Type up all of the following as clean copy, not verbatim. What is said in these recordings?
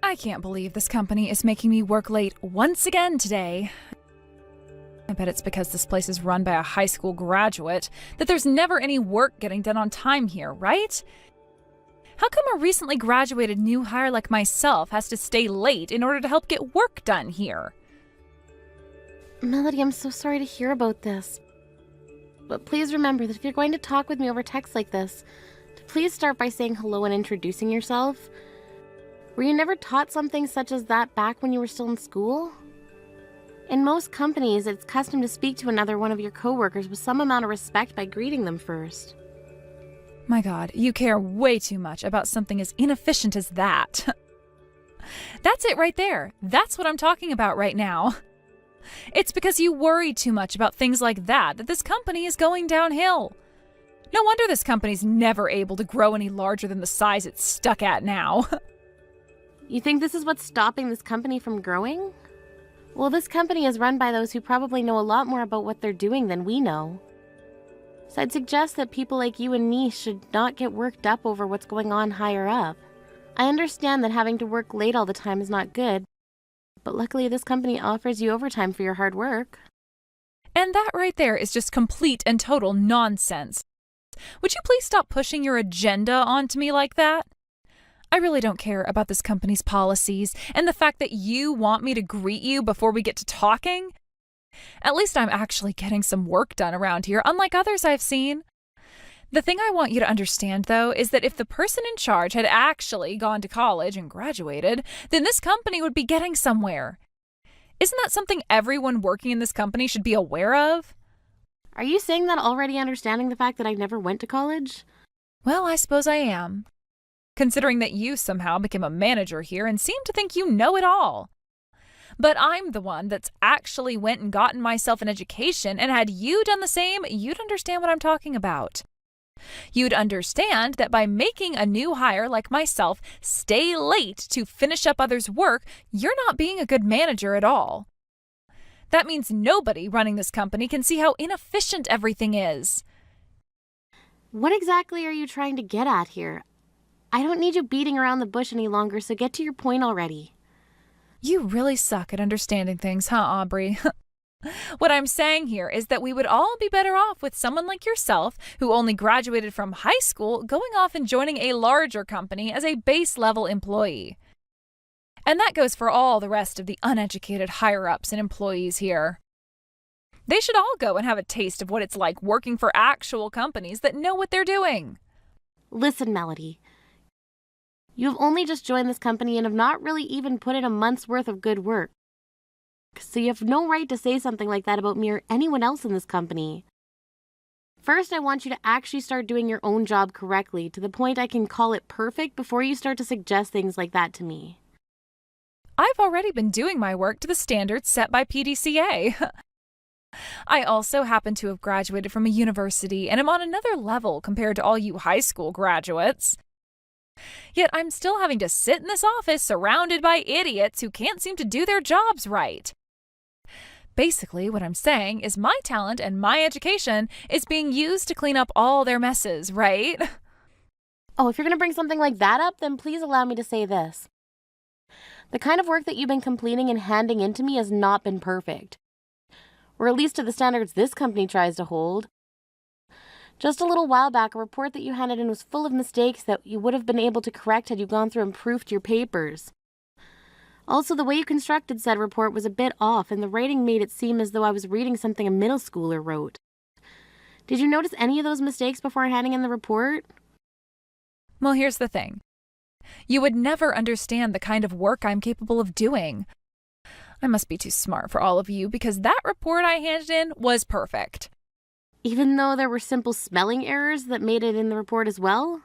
I can't believe this company is making me work late once again today. I bet it's because this place is run by a high school graduate that there's never any work getting done on time here, right? How come a recently graduated new hire like myself has to stay late in order to help get work done here? Melody, I'm so sorry to hear about this. But please remember that if you're going to talk with me over text like this, to please start by saying hello and introducing yourself. Were you never taught something such as that back when you were still in school? In most companies, it's custom to speak to another one of your coworkers with some amount of respect by greeting them first. My God, you care way too much about something as inefficient as that. That's it right there. That's what I'm talking about right now. It's because you worry too much about things like that this company is going downhill. No wonder this company's never able to grow any larger than the size it's stuck at now. You think this is what's stopping this company from growing? Well, this company is run by those who probably know a lot more about what they're doing than we know. So I'd suggest that people like you and me should not get worked up over what's going on higher up. I understand that having to work late all the time is not good, but luckily this company offers you overtime for your hard work. And that right there is just complete and total nonsense. Would you please stop pushing your agenda onto me like that? I really don't care about this company's policies and the fact that you want me to greet you before we get to talking. At least I'm actually getting some work done around here, unlike others I've seen. The thing I want you to understand, though, is that if the person in charge had actually gone to college and graduated, then this company would be getting somewhere. Isn't that something everyone working in this company should be aware of? Are you saying that already understanding the fact that I never went to college? Well, I suppose I am. Considering that you somehow became a manager here and seem to think you know it all. But I'm the one that's actually went and gotten myself an education, and had you done the same, you'd understand what I'm talking about. You'd understand that by making a new hire like myself stay late to finish up others' work, you're not being a good manager at all. That means nobody running this company can see how inefficient everything is. What exactly are you trying to get at here? I don't need you beating around the bush any longer, so get to your point already. You really suck at understanding things, huh, Aubrey? What I'm saying here is that we would all be better off with someone like yourself, who only graduated from high school, going off and joining a larger company as a base-level employee. And that goes for all the rest of the uneducated higher-ups and employees here. They should all go and have a taste of what it's like working for actual companies that know what they're doing. Listen, Melody. You have only just joined this company and have not really even put in a month's worth of good work. So you have no right to say something like that about me or anyone else in this company. First, I want you to actually start doing your own job correctly, to the point I can call it perfect, before you start to suggest things like that to me. I've already been doing my work to the standards set by PDCA. I also happen to have graduated from a university and am on another level compared to all you high school graduates. Yet I'm still having to sit in this office surrounded by idiots who can't seem to do their jobs right. Basically, what I'm saying is my talent and my education is being used to clean up all their messes, right? Oh, if you're going to bring something like that up, then please allow me to say this. The kind of work that you've been completing and handing in to me has not been perfect. Or at least to the standards this company tries to hold. Just a little while back, a report that you handed in was full of mistakes that you would have been able to correct had you gone through and proofed your papers. Also, the way you constructed said report was a bit off, and the writing made it seem as though I was reading something a middle schooler wrote. Did you notice any of those mistakes before handing in the report? Well, here's the thing. You would never understand the kind of work I'm capable of doing. I must be too smart for all of you, because that report I handed in was perfect. Even though there were simple spelling errors that made it in the report as well?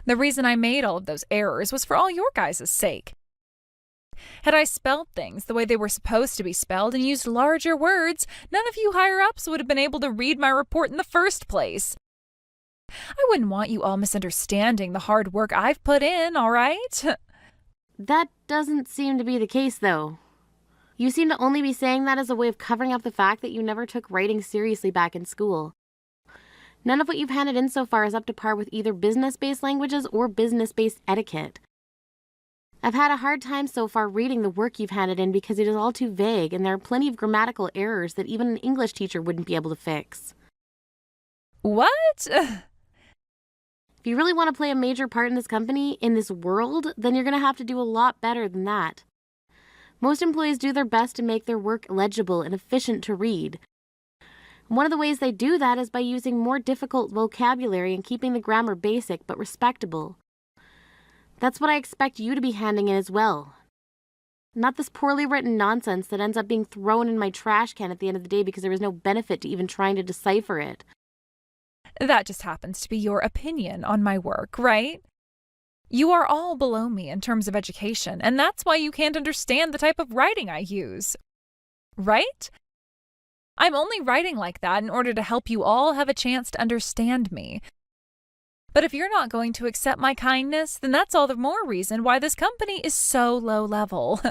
The reason I made all of those errors was for all your guys' sake. Had I spelled things the way they were supposed to be spelled and used larger words, none of you higher-ups would have been able to read my report in the first place. I wouldn't want you all misunderstanding the hard work I've put in, all right? That doesn't seem to be the case, though. You seem to only be saying that as a way of covering up the fact that you never took writing seriously back in school. None of what you've handed in so far is up to par with either business-based languages or business-based etiquette. I've had a hard time so far reading the work you've handed in because it is all too vague and there are plenty of grammatical errors that even an English teacher wouldn't be able to fix. What? If you really want to play a major part in this company, in this world, then you're going to have to do a lot better than that. Most employees do their best to make their work legible and efficient to read. One of the ways they do that is by using more difficult vocabulary and keeping the grammar basic but respectable. That's what I expect you to be handing in as well. Not this poorly written nonsense that ends up being thrown in my trash can at the end of the day because there was no benefit to even trying to decipher it. That just happens to be your opinion on my work, right? You are all below me in terms of education, and that's why you can't understand the type of writing I use. Right? I'm only writing like that in order to help you all have a chance to understand me. But if you're not going to accept my kindness, then that's all the more reason why this company is so low level.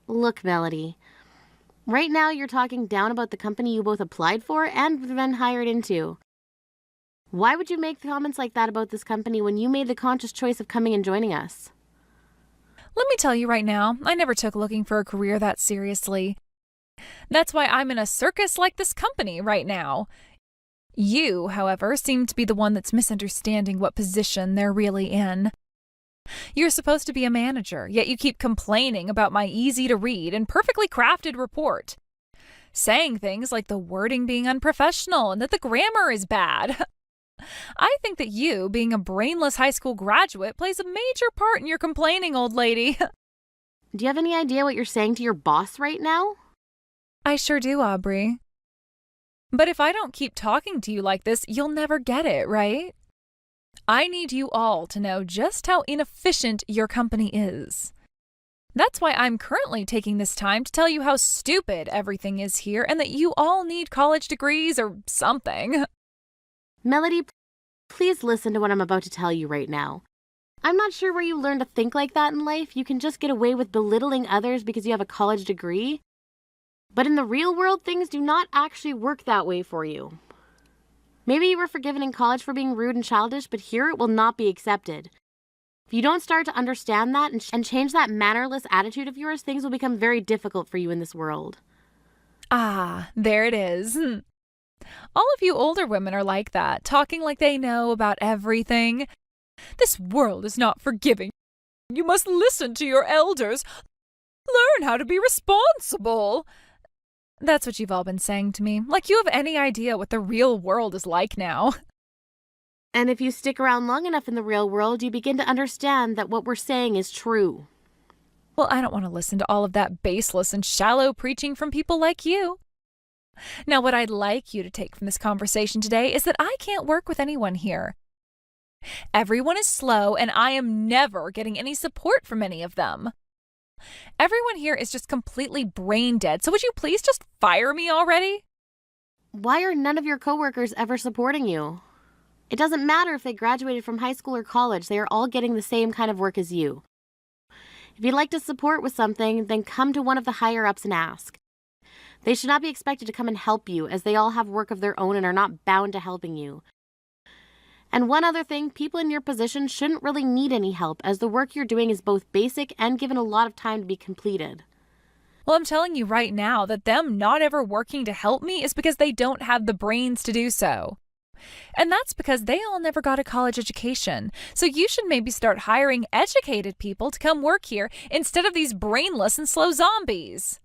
Look, Melody. Right now you're talking down about the company you both applied for and been hired into. Why would you make comments like that about this company when you made the conscious choice of coming and joining us? Let me tell you right now, I never took looking for a career that seriously. That's why I'm in a circus like this company right now. You, however, seem to be the one that's misunderstanding what position they're really in. You're supposed to be a manager, yet you keep complaining about my easy-to-read and perfectly crafted report. Saying things like the wording being unprofessional and that the grammar is bad. I think that you, being a brainless high school graduate, plays a major part in your complaining, old lady. Do you have any idea what you're saying to your boss right now? I sure do, Aubrey. But if I don't keep talking to you like this, you'll never get it, right? I need you all to know just how inefficient your company is. That's why I'm currently taking this time to tell you how stupid everything is here and that you all need college degrees or something. Melody, please listen to what I'm about to tell you right now. I'm not sure where you learn to think like that in life. You can just get away with belittling others because you have a college degree. But in the real world, things do not actually work that way for you. Maybe you were forgiven in college for being rude and childish, but here it will not be accepted. If you don't start to understand that and change that mannerless attitude of yours, things will become very difficult for you in this world. Ah, there it is. All of you older women are like that, talking like they know about everything. This world is not forgiving. You must listen to your elders. Learn how to be responsible. That's what you've all been saying to me, like you have any idea what the real world is like now. And if you stick around long enough in the real world, you begin to understand that what we're saying is true. Well, I don't want to listen to all of that baseless and shallow preaching from people like you. Now, what I'd like you to take from this conversation today is that I can't work with anyone here. Everyone is slow, and I am never getting any support from any of them. Everyone here is just completely brain dead, so would you please just fire me already? Why are none of your coworkers ever supporting you? It doesn't matter if they graduated from high school or college, they are all getting the same kind of work as you. If you'd like to support with something, then come to one of the higher-ups and ask. They should not be expected to come and help you, as they all have work of their own and are not bound to helping you. And one other thing, people in your position shouldn't really need any help, as the work you're doing is both basic and given a lot of time to be completed. Well, I'm telling you right now that them not ever working to help me is because they don't have the brains to do so. And that's because they all never got a college education. So you should maybe start hiring educated people to come work here instead of these brainless and slow zombies.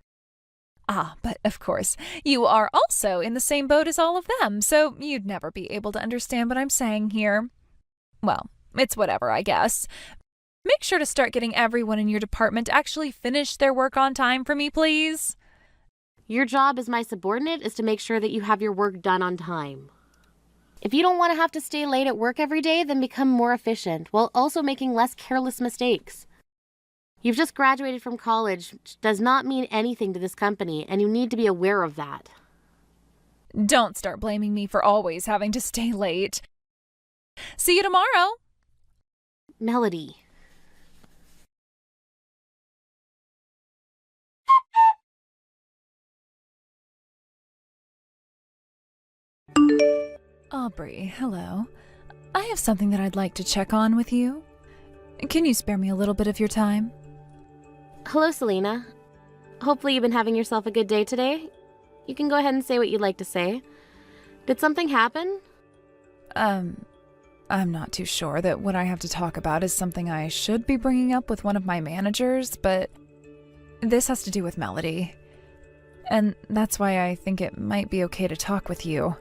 Ah, but of course, you are also in the same boat as all of them, so you'd never be able to understand what I'm saying here. Well, it's whatever, I guess. Make sure to start getting everyone in your department to actually finish their work on time for me, please. Your job as my subordinate is to make sure that you have your work done on time. If you don't want to have to stay late at work every day, then become more efficient, while also making less careless mistakes. You've just graduated from college, which does not mean anything to this company, and you need to be aware of that. Don't start blaming me for always having to stay late. See you tomorrow. Melody. Aubrey, hello. I have something that I'd like to check on with you. Can you spare me a little bit of your time? Hello, Selena. Hopefully you've been having yourself a good day today. You can go ahead and say what you'd like to say. Did something happen? I'm not too sure that what I have to talk about is something I should be bringing up with one of my managers, but this has to do with Melody. And that's why I think it might be okay to talk with you.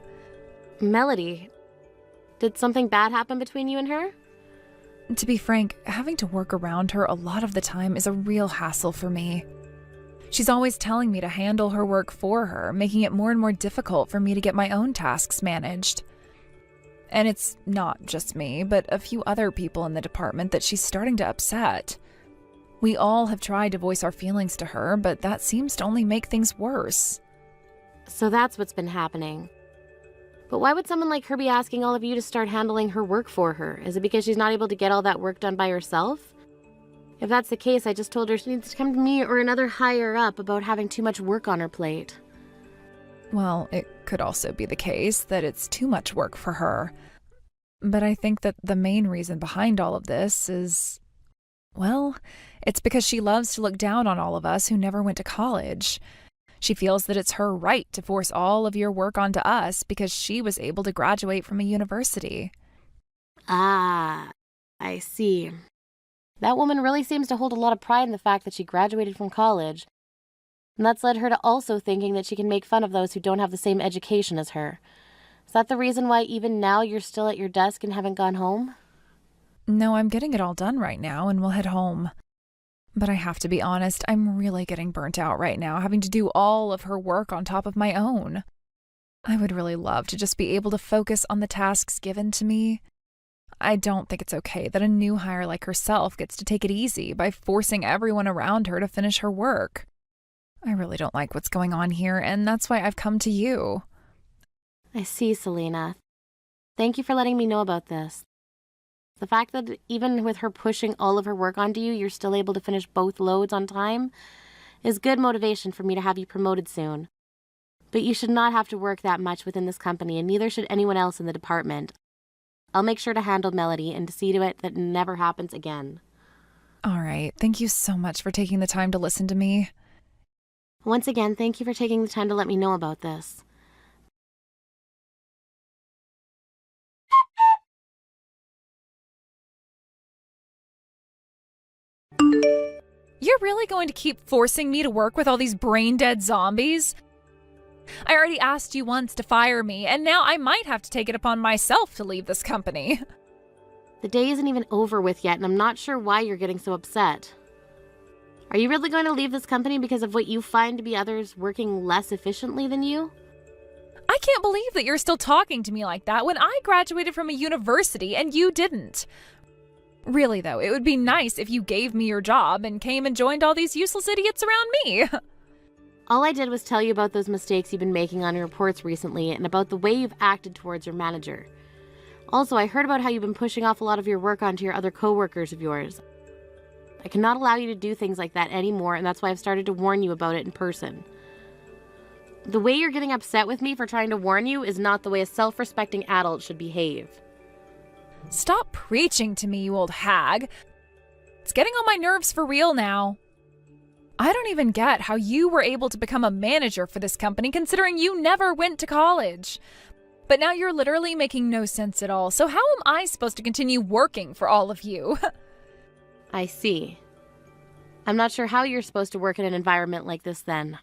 Melody. Did something bad happen between you and her? To be frank, having to work around her a lot of the time is a real hassle for me. She's always telling me to handle her work for her, making it more and more difficult for me to get my own tasks managed. And it's not just me, but a few other people in the department that she's starting to upset. We all have tried to voice our feelings to her, but that seems to only make things worse. So that's what's been happening. But why would someone like her be asking all of you to start handling her work for her? Is it because she's not able to get all that work done by herself? If that's the case, I just told her she needs to come to me or another higher up about having too much work on her plate. Well, it could also be the case that it's too much work for her. But I think that the main reason behind all of this is, well, it's because she loves to look down on all of us who never went to college. She feels that it's her right to force all of your work onto us because she was able to graduate from a university. Ah, I see. That woman really seems to hold a lot of pride in the fact that she graduated from college. And that's led her to also thinking that she can make fun of those who don't have the same education as her. Is that the reason why even now you're still at your desk and haven't gone home? No, I'm getting it all done right now and we'll head home. But I have to be honest, I'm really getting burnt out right now, having to do all of her work on top of my own. I would really love to just be able to focus on the tasks given to me. I don't think it's okay that a new hire like herself gets to take it easy by forcing everyone around her to finish her work. I really don't like what's going on here, and that's why I've come to you. I see, Selena. Thank you for letting me know about this. The fact that even with her pushing all of her work onto you, you're still able to finish both loads on time is good motivation for me to have you promoted soon. But you should not have to work that much within this company, and neither should anyone else in the department. I'll make sure to handle Melody and to see to it that never happens again. All right, thank you so much for taking the time to listen to me. Once again, thank you for taking the time to let me know about this. You're really going to keep forcing me to work with all these brain-dead zombies? I already asked you once to fire me, and now I might have to take it upon myself to leave this company. The day isn't even over with yet, and I'm not sure why you're getting so upset. Are you really going to leave this company because of what you find to be others working less efficiently than you? I can't believe that you're still talking to me like that when I graduated from a university and you didn't. Really, though, it would be nice if you gave me your job and came and joined all these useless idiots around me. All I did was tell you about those mistakes you've been making on your reports recently and about the way you've acted towards your manager. Also, I heard about how you've been pushing off a lot of your work onto your other coworkers of yours. I cannot allow you to do things like that anymore, and that's why I've started to warn you about it in person. The way you're getting upset with me for trying to warn you is not the way a self-respecting adult should behave. Stop preaching to me, you old hag. It's getting on my nerves for real now. I don't even get how you were able to become a manager for this company considering you never went to college. But now you're literally making no sense at all, so how am I supposed to continue working for all of you? I see. I'm not sure how you're supposed to work in an environment like this then.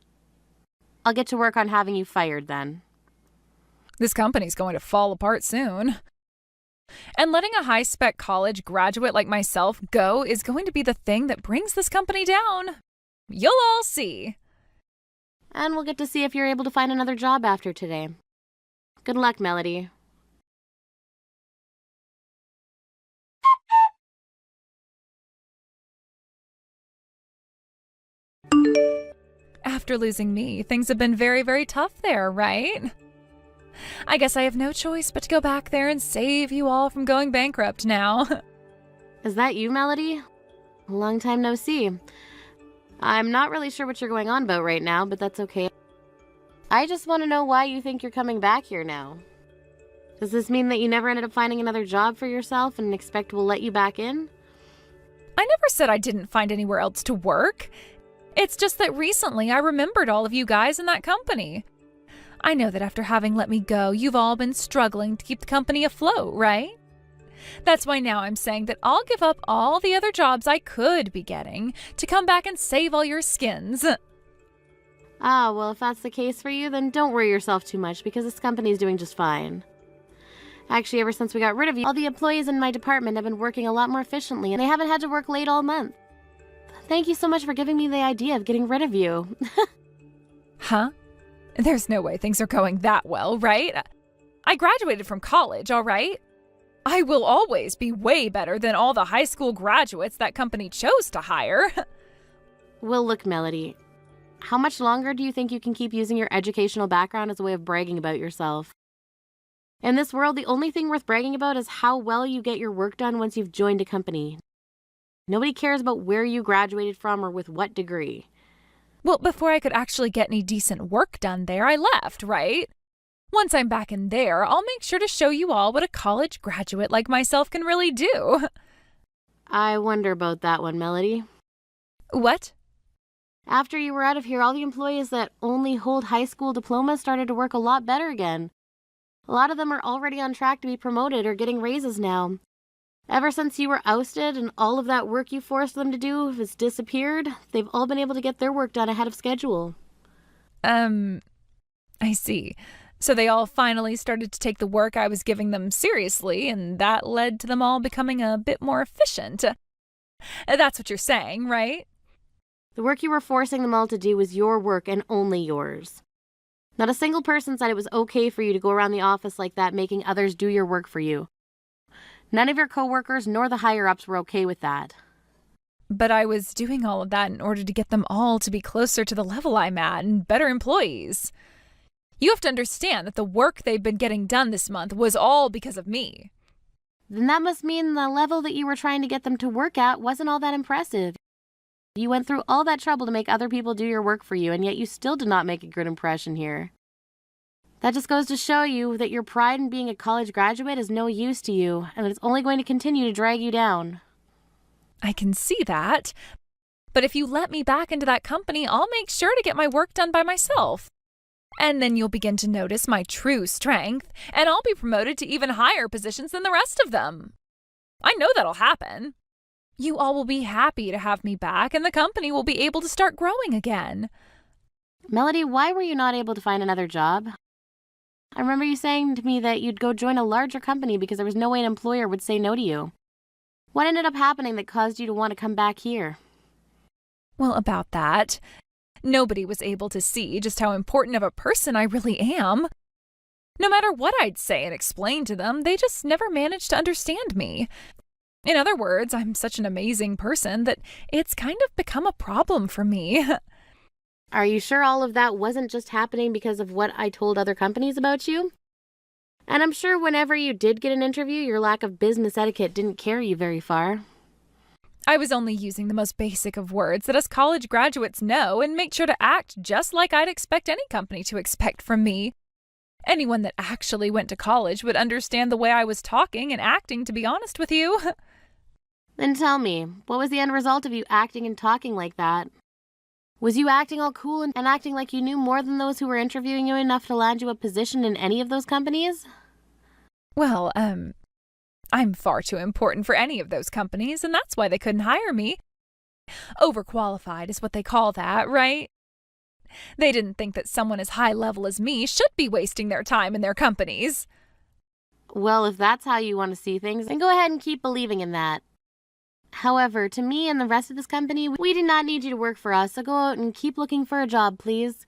I'll get to work on having you fired then. This company's going to fall apart soon. And letting a high-spec college graduate like myself go is going to be the thing that brings this company down. You'll all see. And we'll get to see if you're able to find another job after today. Good luck, Melody. After losing me, things have been very, very tough there, right? I guess I have no choice but to go back there and save you all from going bankrupt now. Is that you, Melody? Long time no see. I'm not really sure what you're going on about right now, but that's okay. I just want to know why you think you're coming back here now. Does this mean that you never ended up finding another job for yourself and expect we'll let you back in? I never said I didn't find anywhere else to work. It's just that recently I remembered all of you guys in that company. I know that after having let me go, you've all been struggling to keep the company afloat, right? That's why now I'm saying that I'll give up all the other jobs I could be getting to come back and save all your skins. Ah, well, if that's the case for you, then don't worry yourself too much because this company's doing just fine. Actually, ever since we got rid of you, all the employees in my department have been working a lot more efficiently and they haven't had to work late all month. Thank you so much for giving me the idea of getting rid of you. Huh? There's no way things are going that well, right? I graduated from college, all right? I will always be way better than all the high school graduates that company chose to hire. Well, look, Melody. How much longer do you think you can keep using your educational background as a way of bragging about yourself? In this world, the only thing worth bragging about is how well you get your work done once you've joined a company. Nobody cares about where you graduated from or with what degree. Well, before I could actually get any decent work done there, I left, right? Once I'm back in there, I'll make sure to show you all what a college graduate like myself can really do. I wonder about that one, Melody. What? After you were out of here, all the employees that only hold high school diplomas started to work a lot better again. A lot of them are already on track to be promoted or getting raises now. Ever since you were ousted and all of that work you forced them to do has disappeared, they've all been able to get their work done ahead of schedule. I see. So they all finally started to take the work I was giving them seriously, and that led to them all becoming a bit more efficient. That's what you're saying, right? The work you were forcing them all to do was your work and only yours. Not a single person said it was okay for you to go around the office like that making others do your work for you. None of your coworkers nor the higher-ups were okay with that. But I was doing all of that in order to get them all to be closer to the level I'm at and better employees. You have to understand that the work they've been getting done this month was all because of me. Then that must mean the level that you were trying to get them to work at wasn't all that impressive. You went through all that trouble to make other people do your work for you, and yet you still did not make a good impression here. That just goes to show you that your pride in being a college graduate is no use to you, and that it's only going to continue to drag you down. I can see that. But if you let me back into that company, I'll make sure to get my work done by myself. And then you'll begin to notice my true strength, and I'll be promoted to even higher positions than the rest of them. I know that'll happen. You all will be happy to have me back, and the company will be able to start growing again. Melody, why were you not able to find another job? I remember you saying to me that you'd go join a larger company because there was no way an employer would say no to you. What ended up happening that caused you to want to come back here? Well, about that, nobody was able to see just how important of a person I really am. No matter what I'd say and explain to them, they just never managed to understand me. In other words, I'm such an amazing person that it's kind of become a problem for me. Are you sure all of that wasn't just happening because of what I told other companies about you? And I'm sure whenever you did get an interview, your lack of business etiquette didn't carry you very far. I was only using the most basic of words that us college graduates know and make sure to act just like I'd expect any company to expect from me. Anyone that actually went to college would understand the way I was talking and acting, to be honest with you. Then tell me, what was the end result of you acting and talking like that? Was you acting all cool and acting like you knew more than those who were interviewing you enough to land you a position in any of those companies? Well, I'm far too important for any of those companies, and that's why they couldn't hire me. Overqualified is what they call that, right? They didn't think that someone as high level as me should be wasting their time in their companies. Well, if that's how you want to see things, then go ahead and keep believing in that. However, to me and the rest of this company, we do not need you to work for us, so go out and keep looking for a job, please.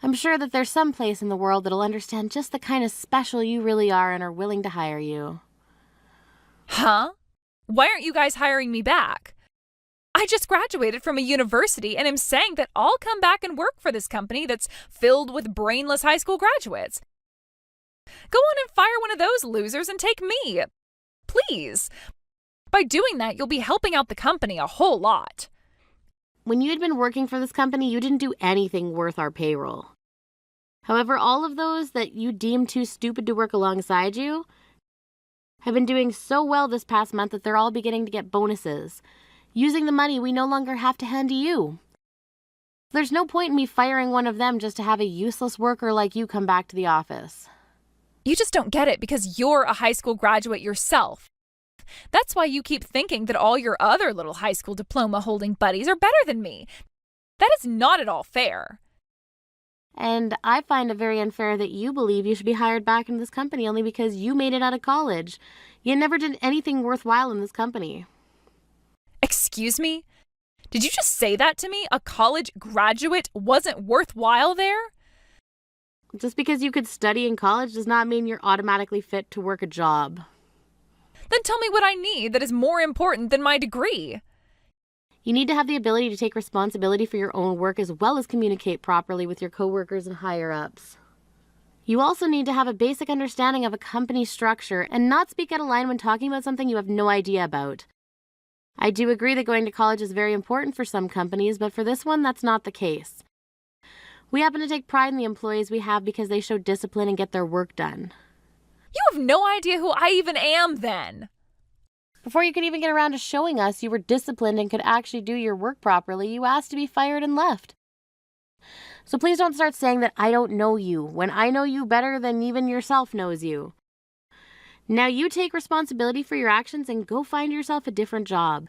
I'm sure that there's some place in the world that'll understand just the kind of special you really are and are willing to hire you. Huh? Why aren't you guys hiring me back? I just graduated from a university and am saying that I'll come back and work for this company that's filled with brainless high school graduates. Go on and fire one of those losers and take me. Please. By doing that, you'll be helping out the company a whole lot. When you had been working for this company, you didn't do anything worth our payroll. However, all of those that you deemed too stupid to work alongside you have been doing so well this past month that they're all beginning to get bonuses. Using the money we no longer have to hand to you. There's no point in me firing one of them just to have a useless worker like you come back to the office. You just don't get it because you're a high school graduate yourself. That's why you keep thinking that all your other little high school diploma-holding buddies are better than me. That is not at all fair. And I find it very unfair that you believe you should be hired back into this company only because you made it out of college. You never did anything worthwhile in this company. Excuse me? Did you just say that to me? A college graduate wasn't worthwhile there? Just because you could study in college does not mean you're automatically fit to work a job. Then tell me what I need that is more important than my degree. You need to have the ability to take responsibility for your own work as well as communicate properly with your coworkers and higher-ups. You also need to have a basic understanding of a company structure and not speak out of line when talking about something you have no idea about. I do agree that going to college is very important for some companies, but for this one, that's not the case. We happen to take pride in the employees we have because they show discipline and get their work done. You have no idea who I even am then. Before you could even get around to showing us you were disciplined and could actually do your work properly, you asked to be fired and left. So please don't start saying that I don't know you, when I know you better than even yourself knows you. Now you take responsibility for your actions and go find yourself a different job.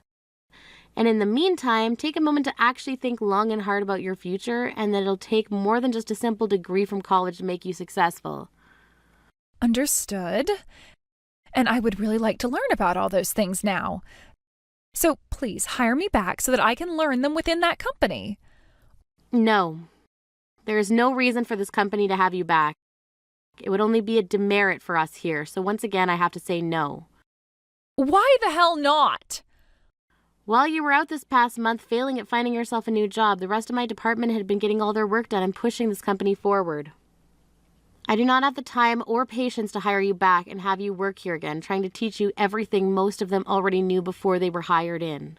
And in the meantime, take a moment to actually think long and hard about your future and that it'll take more than just a simple degree from college to make you successful. Understood. And I would really like to learn about all those things now. So please hire me back so that I can learn them within that company. No. There is no reason for this company to have you back. It would only be a demerit for us here, so once again I have to say no. Why the hell not? While you were out this past month failing at finding yourself a new job, the rest of my department had been getting all their work done and pushing this company forward. I do not have the time or patience to hire you back and have you work here again, trying to teach you everything most of them already knew before they were hired in.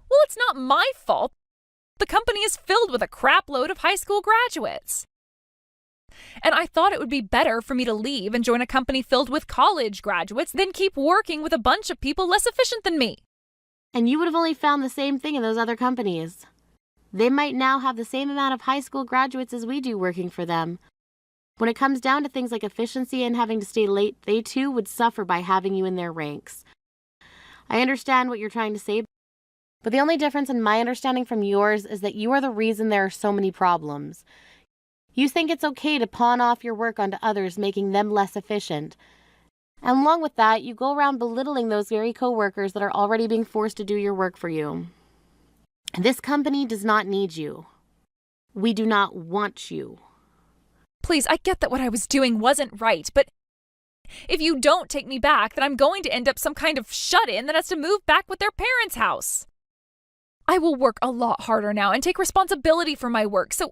Well, it's not my fault. The company is filled with a crap load of high school graduates. And I thought it would be better for me to leave and join a company filled with college graduates than keep working with a bunch of people less efficient than me. And you would have only found the same thing in those other companies. They might now have the same amount of high school graduates as we do working for them. When it comes down to things like efficiency and having to stay late, they too would suffer by having you in their ranks. I understand what you're trying to say, but the only difference in my understanding from yours is that you are the reason there are so many problems. You think it's okay to pawn off your work onto others, making them less efficient. And along with that, you go around belittling those very coworkers that are already being forced to do your work for you. This company does not need you. We do not want you. Please, I get that what I was doing wasn't right, but if you don't take me back, then I'm going to end up some kind of shut-in that has to move back with their parents' house. I will work a lot harder now and take responsibility for my work, so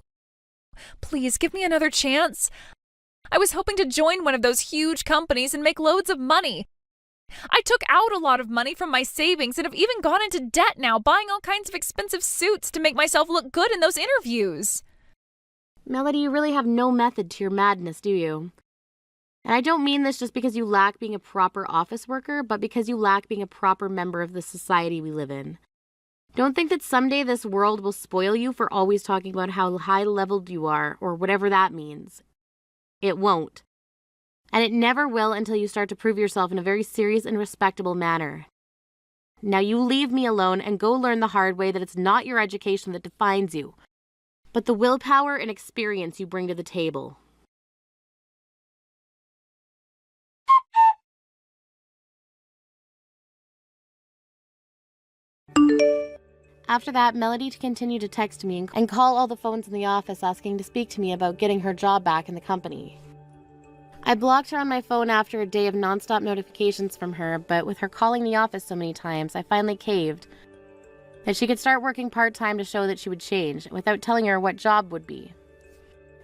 please give me another chance. I was hoping to join one of those huge companies and make loads of money. I took out a lot of money from my savings and have even gone into debt now, buying all kinds of expensive suits to make myself look good in those interviews. Melody, you really have no method to your madness, do you? And I don't mean this just because you lack being a proper office worker, but because you lack being a proper member of the society we live in. Don't think that someday this world will spoil you for always talking about how high-leveled you are, or whatever that means. It won't. And it never will until you start to prove yourself in a very serious and respectable manner. Now you leave me alone and go learn the hard way that it's not your education that defines you, but the willpower and experience you bring to the table. After that, Melody continued to text me and call all the phones in the office asking to speak to me about getting her job back in the company. I blocked her on my phone after a day of nonstop notifications from her, but with her calling the office so many times, I finally caved. That she could start working part-time to show that she would change, without telling her what job would be.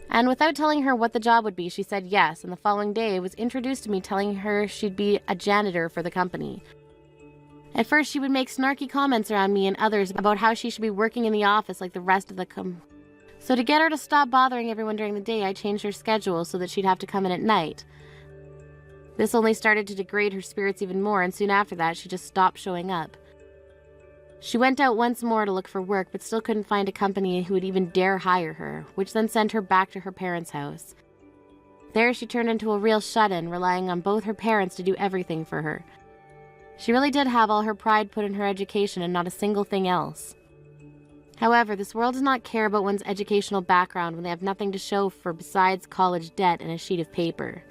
And without telling her what the job would be, she said yes, and the following day was introduced to me telling her she'd be a janitor for the company. At first, she would make snarky comments around me and others about how she should be working in the office like the rest of the So to get her to stop bothering everyone during the day, I changed her schedule so that she'd have to come in at night. This only started to degrade her spirits even more, and soon after that, she just stopped showing up. She went out once more to look for work, but still couldn't find a company who would even dare hire her, which then sent her back to her parents' house. There, she turned into a real shut-in, relying on both her parents to do everything for her. She really did have all her pride put in her education and not a single thing else. However, this world does not care about one's educational background when they have nothing to show for besides college debt and a sheet of paper.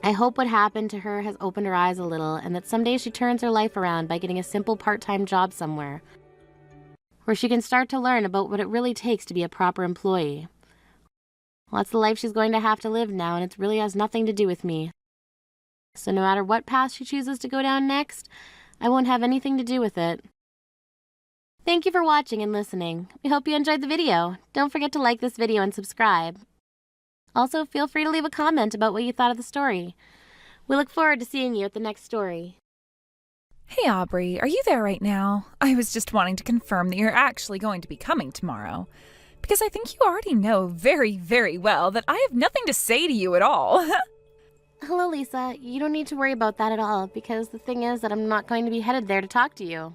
I hope what happened to her has opened her eyes a little, and that someday she turns her life around by getting a simple part-time job somewhere, where she can start to learn about what it really takes to be a proper employee. Well, that's the life she's going to have to live now, and it really has nothing to do with me. So no matter what path she chooses to go down next, I won't have anything to do with it. Thank you for watching and listening. We hope you enjoyed the video. Don't forget to like this video and subscribe. Also, feel free to leave a comment about what you thought of the story. We look forward to seeing you at the next story. Hey, Aubrey, are you there right now? I was just wanting to confirm that you're actually going to be coming tomorrow. Because I think you already know very, very well that I have nothing to say to you at all. Hello, Lisa. You don't need to worry about that at all, because the thing is that I'm not going to be headed there to talk to you.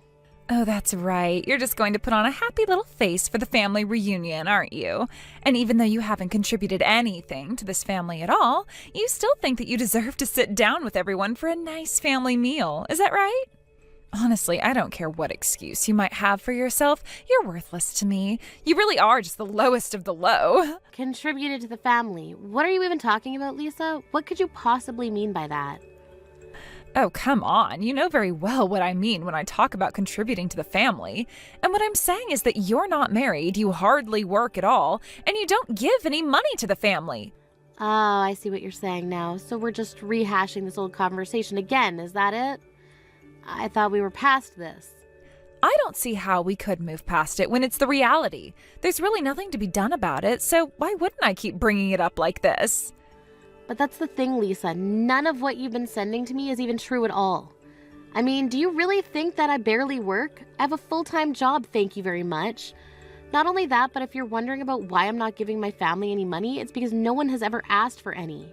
Oh, that's right. You're just going to put on a happy little face for the family reunion, aren't you? And even though you haven't contributed anything to this family at all, you still think that you deserve to sit down with everyone for a nice family meal. Is that right? Honestly, I don't care what excuse you might have for yourself. You're worthless to me. You really are just the lowest of the low. Contributed to the family. What are you even talking about, Lisa? What could you possibly mean by that? Oh, come on. You know very well what I mean when I talk about contributing to the family. And what I'm saying is that you're not married, you hardly work at all, and you don't give any money to the family. Oh, I see what you're saying now. So we're just rehashing this old conversation again, is that it? I thought we were past this. I don't see how we could move past it when it's the reality. There's really nothing to be done about it, so why wouldn't I keep bringing it up like this? But that's the thing, Lisa. None of what you've been sending to me is even true at all. I mean, do you really think that I barely work? I have a full-time job, thank you very much. Not only that, but if you're wondering about why I'm not giving my family any money, it's because no one has ever asked for any.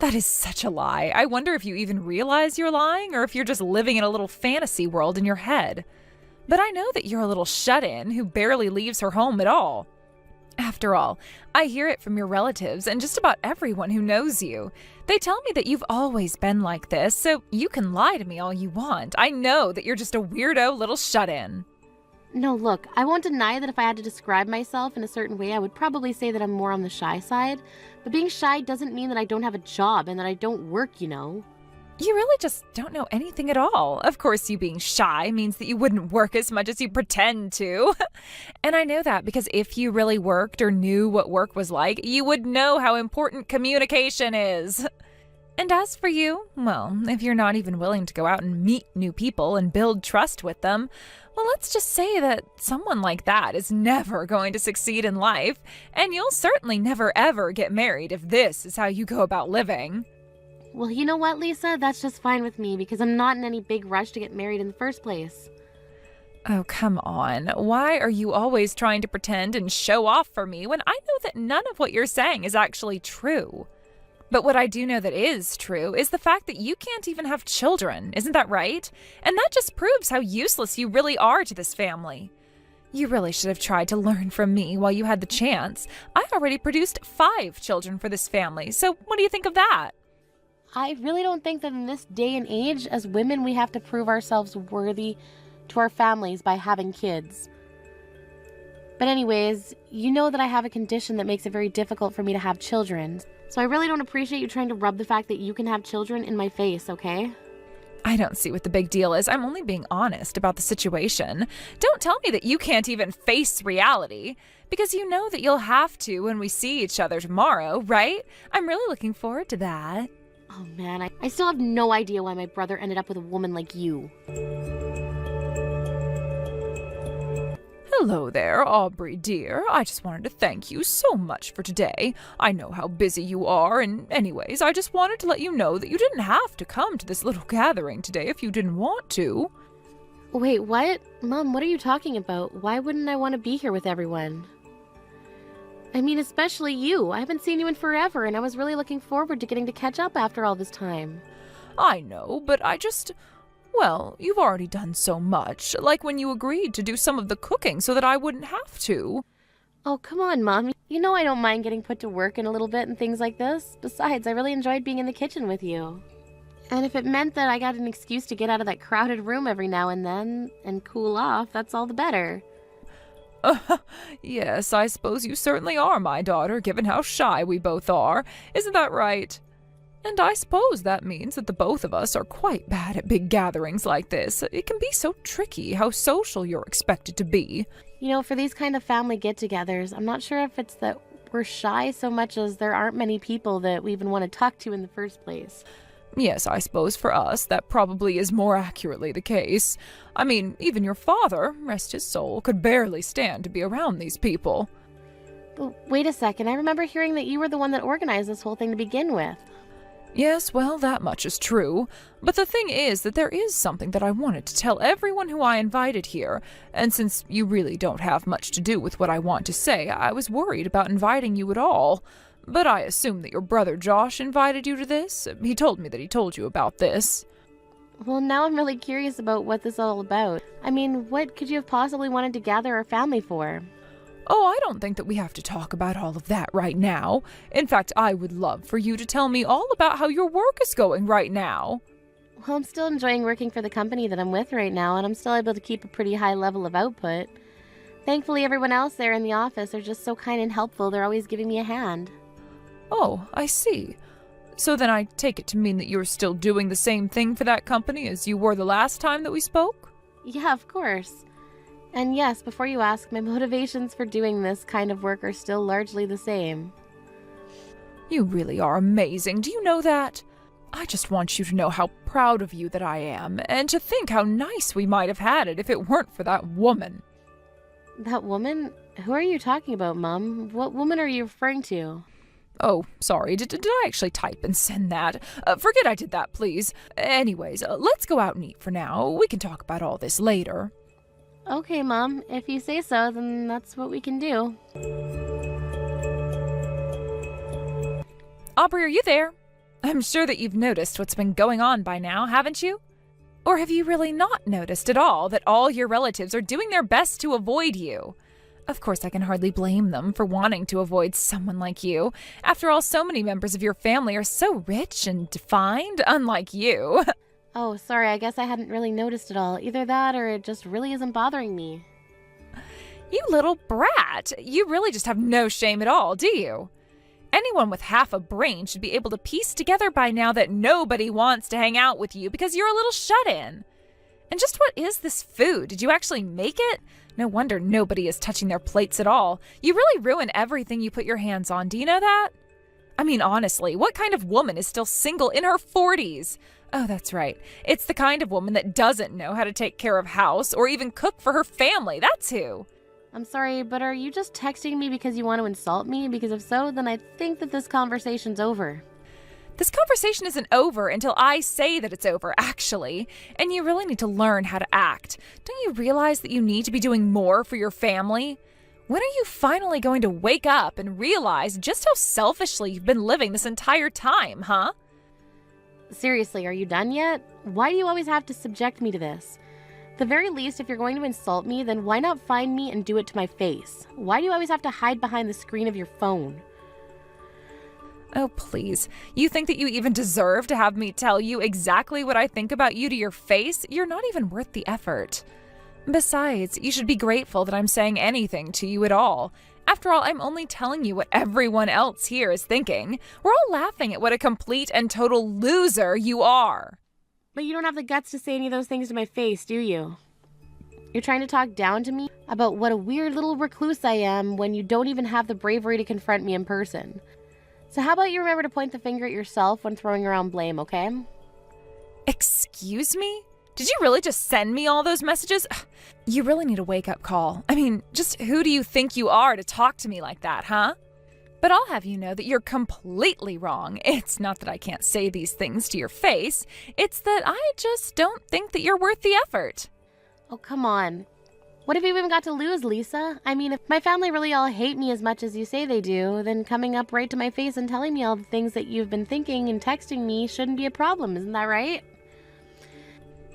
That is such a lie. I wonder if you even realize you're lying or if you're just living in a little fantasy world in your head. But I know that you're a little shut-in who barely leaves her home at all. After all, I hear it from your relatives and just about everyone who knows you. They tell me that you've always been like this, so you can lie to me all you want. I know that you're just a weirdo little shut-in. No, look, I won't deny that if I had to describe myself in a certain way, I would probably say that I'm more on the shy side. But being shy doesn't mean that I don't have a job and that I don't work, you know. You really just don't know anything at all. Of course, you being shy means that you wouldn't work as much as you pretend to. And I know that because if you really worked or knew what work was like, you would know how important communication is. And as for you, well, if you're not even willing to go out and meet new people and build trust with them, well, let's just say that someone like that is never going to succeed in life, and you'll certainly never ever get married if this is how you go about living. Well, you know what, Lisa? That's just fine with me because I'm not in any big rush to get married in the first place. Oh, come on. Why are you always trying to pretend and show off for me when I know that none of what you're saying is actually true? But what I do know that is true is the fact that you can't even have children. Isn't that right? And that just proves how useless you really are to this family. You really should have tried to learn from me while you had the chance. I already produced 5 children for this family, so what do you think of that? I really don't think that in this day and age, as women, we have to prove ourselves worthy to our families by having kids. But anyways, you know that I have a condition that makes it very difficult for me to have children. So I really don't appreciate you trying to rub the fact that you can have children in my face, okay? I don't see what the big deal is. I'm only being honest about the situation. Don't tell me that you can't even face reality, because you know that you'll have to when we see each other tomorrow, right? I'm really looking forward to that. Oh man, I still have no idea why my brother ended up with a woman like you. Hello there, Aubrey dear. I just wanted to thank you so much for today. I know how busy you are, and anyways, I just wanted to let you know that you didn't have to come to this little gathering today if you didn't want to. Wait, what? Mom, what are you talking about? Why wouldn't I want to be here with everyone? I mean, especially you. I haven't seen you in forever, and I was really looking forward to getting to catch up after all this time. I know, but well, you've already done so much, like when you agreed to do some of the cooking so that I wouldn't have to. Oh, come on, Mom. You know I don't mind getting put to work in a little bit and things like this. Besides, I really enjoyed being in the kitchen with you. And if it meant that I got an excuse to get out of that crowded room every now and then and cool off, that's all the better. Yes, I suppose you certainly are my daughter, given how shy we both are. Isn't that right? And I suppose that means that the both of us are quite bad at big gatherings like this. It can be so tricky how social you're expected to be. You know, for these kind of family get-togethers, I'm not sure if it's that we're shy so much as there aren't many people that we even want to talk to in the first place. Yes, I suppose for us that probably is more accurately the case. I mean, even your father, rest his soul, could barely stand to be around these people. But wait a second, I remember hearing that you were the one that organized this whole thing to begin with. Yes, well, that much is true. But the thing is that there is something that I wanted to tell everyone who I invited here, and since you really don't have much to do with what I want to say, I was worried about inviting you at all. But I assume that your brother Josh invited you to this? He told me that he told you about this. Well, now I'm really curious about what this is all about. I mean, what could you have possibly wanted to gather our family for? Oh, I don't think that we have to talk about all of that right now. In fact, I would love for you to tell me all about how your work is going right now. Well, I'm still enjoying working for the company that I'm with right now, and I'm still able to keep a pretty high level of output. Thankfully, everyone else there in the office are just so kind and helpful. They're always giving me a hand. Oh, I see. So then I take it to mean that you're still doing the same thing for that company as you were the last time that we spoke? Yeah, of course. And yes, before you ask, my motivations for doing this kind of work are still largely the same. You really are amazing. Do you know that? I just want you to know how proud of you that I am, and to think how nice we might have had it if it weren't for that woman. That woman? Who are you talking about, Mum? What woman are you referring to? Oh, sorry, did I actually type and send that? Forget I did that, please. Anyways, let's go out and eat for now. We can talk about all this later. Okay, Mom. If you say so, then that's what we can do. Aubrey, are you there? I'm sure that you've noticed what's been going on by now, haven't you? Or have you really not noticed at all that all your relatives are doing their best to avoid you? Of course, I can hardly blame them for wanting to avoid someone like you. After all, so many members of your family are so rich and defined, unlike you. Oh, sorry, I guess I hadn't really noticed it all. Either that or it just really isn't bothering me. You little brat! You really just have no shame at all, do you? Anyone with half a brain should be able to piece together by now that nobody wants to hang out with you because you're a little shut-in. And just what is this food? Did you actually make it? No wonder nobody is touching their plates at all. You really ruin everything you put your hands on, do you know that? I mean, honestly, what kind of woman is still single in her 40s? Oh, that's right. It's the kind of woman that doesn't know how to take care of house or even cook for her family. That's who. I'm sorry, but are you just texting me because you want to insult me? Because if so, then I think that this conversation's over. This conversation isn't over until I say that it's over, actually. And you really need to learn how to act. Don't you realize that you need to be doing more for your family? When are you finally going to wake up and realize just how selfishly you've been living this entire time, huh? Seriously, are you done yet? Why do you always have to subject me to this? The very least, if you're going to insult me, then why not find me and do it to my face? Why do you always have to hide behind the screen of your phone? Oh, please. You think that you even deserve to have me tell you exactly what I think about you to your face? You're not even worth the effort. Besides, you should be grateful that I'm saying anything to you at all. After all, I'm only telling you what everyone else here is thinking. We're all laughing at what a complete and total loser you are. But you don't have the guts to say any of those things to my face, do you? You're trying to talk down to me about what a weird little recluse I am when you don't even have the bravery to confront me in person. So how about you remember to point the finger at yourself when throwing around blame, okay? Excuse me? Did you really just send me all those messages? Ugh, you really need a wake-up call. I mean, just who do you think you are to talk to me like that, huh? But I'll have you know that you're completely wrong. It's not that I can't say these things to your face. It's that I just don't think that you're worth the effort. Oh, come on. What have you even got to lose, Lisa? I mean, if my family really all hate me as much as you say they do, then coming up right to my face and telling me all the things that you've been thinking and texting me shouldn't be a problem, isn't that right?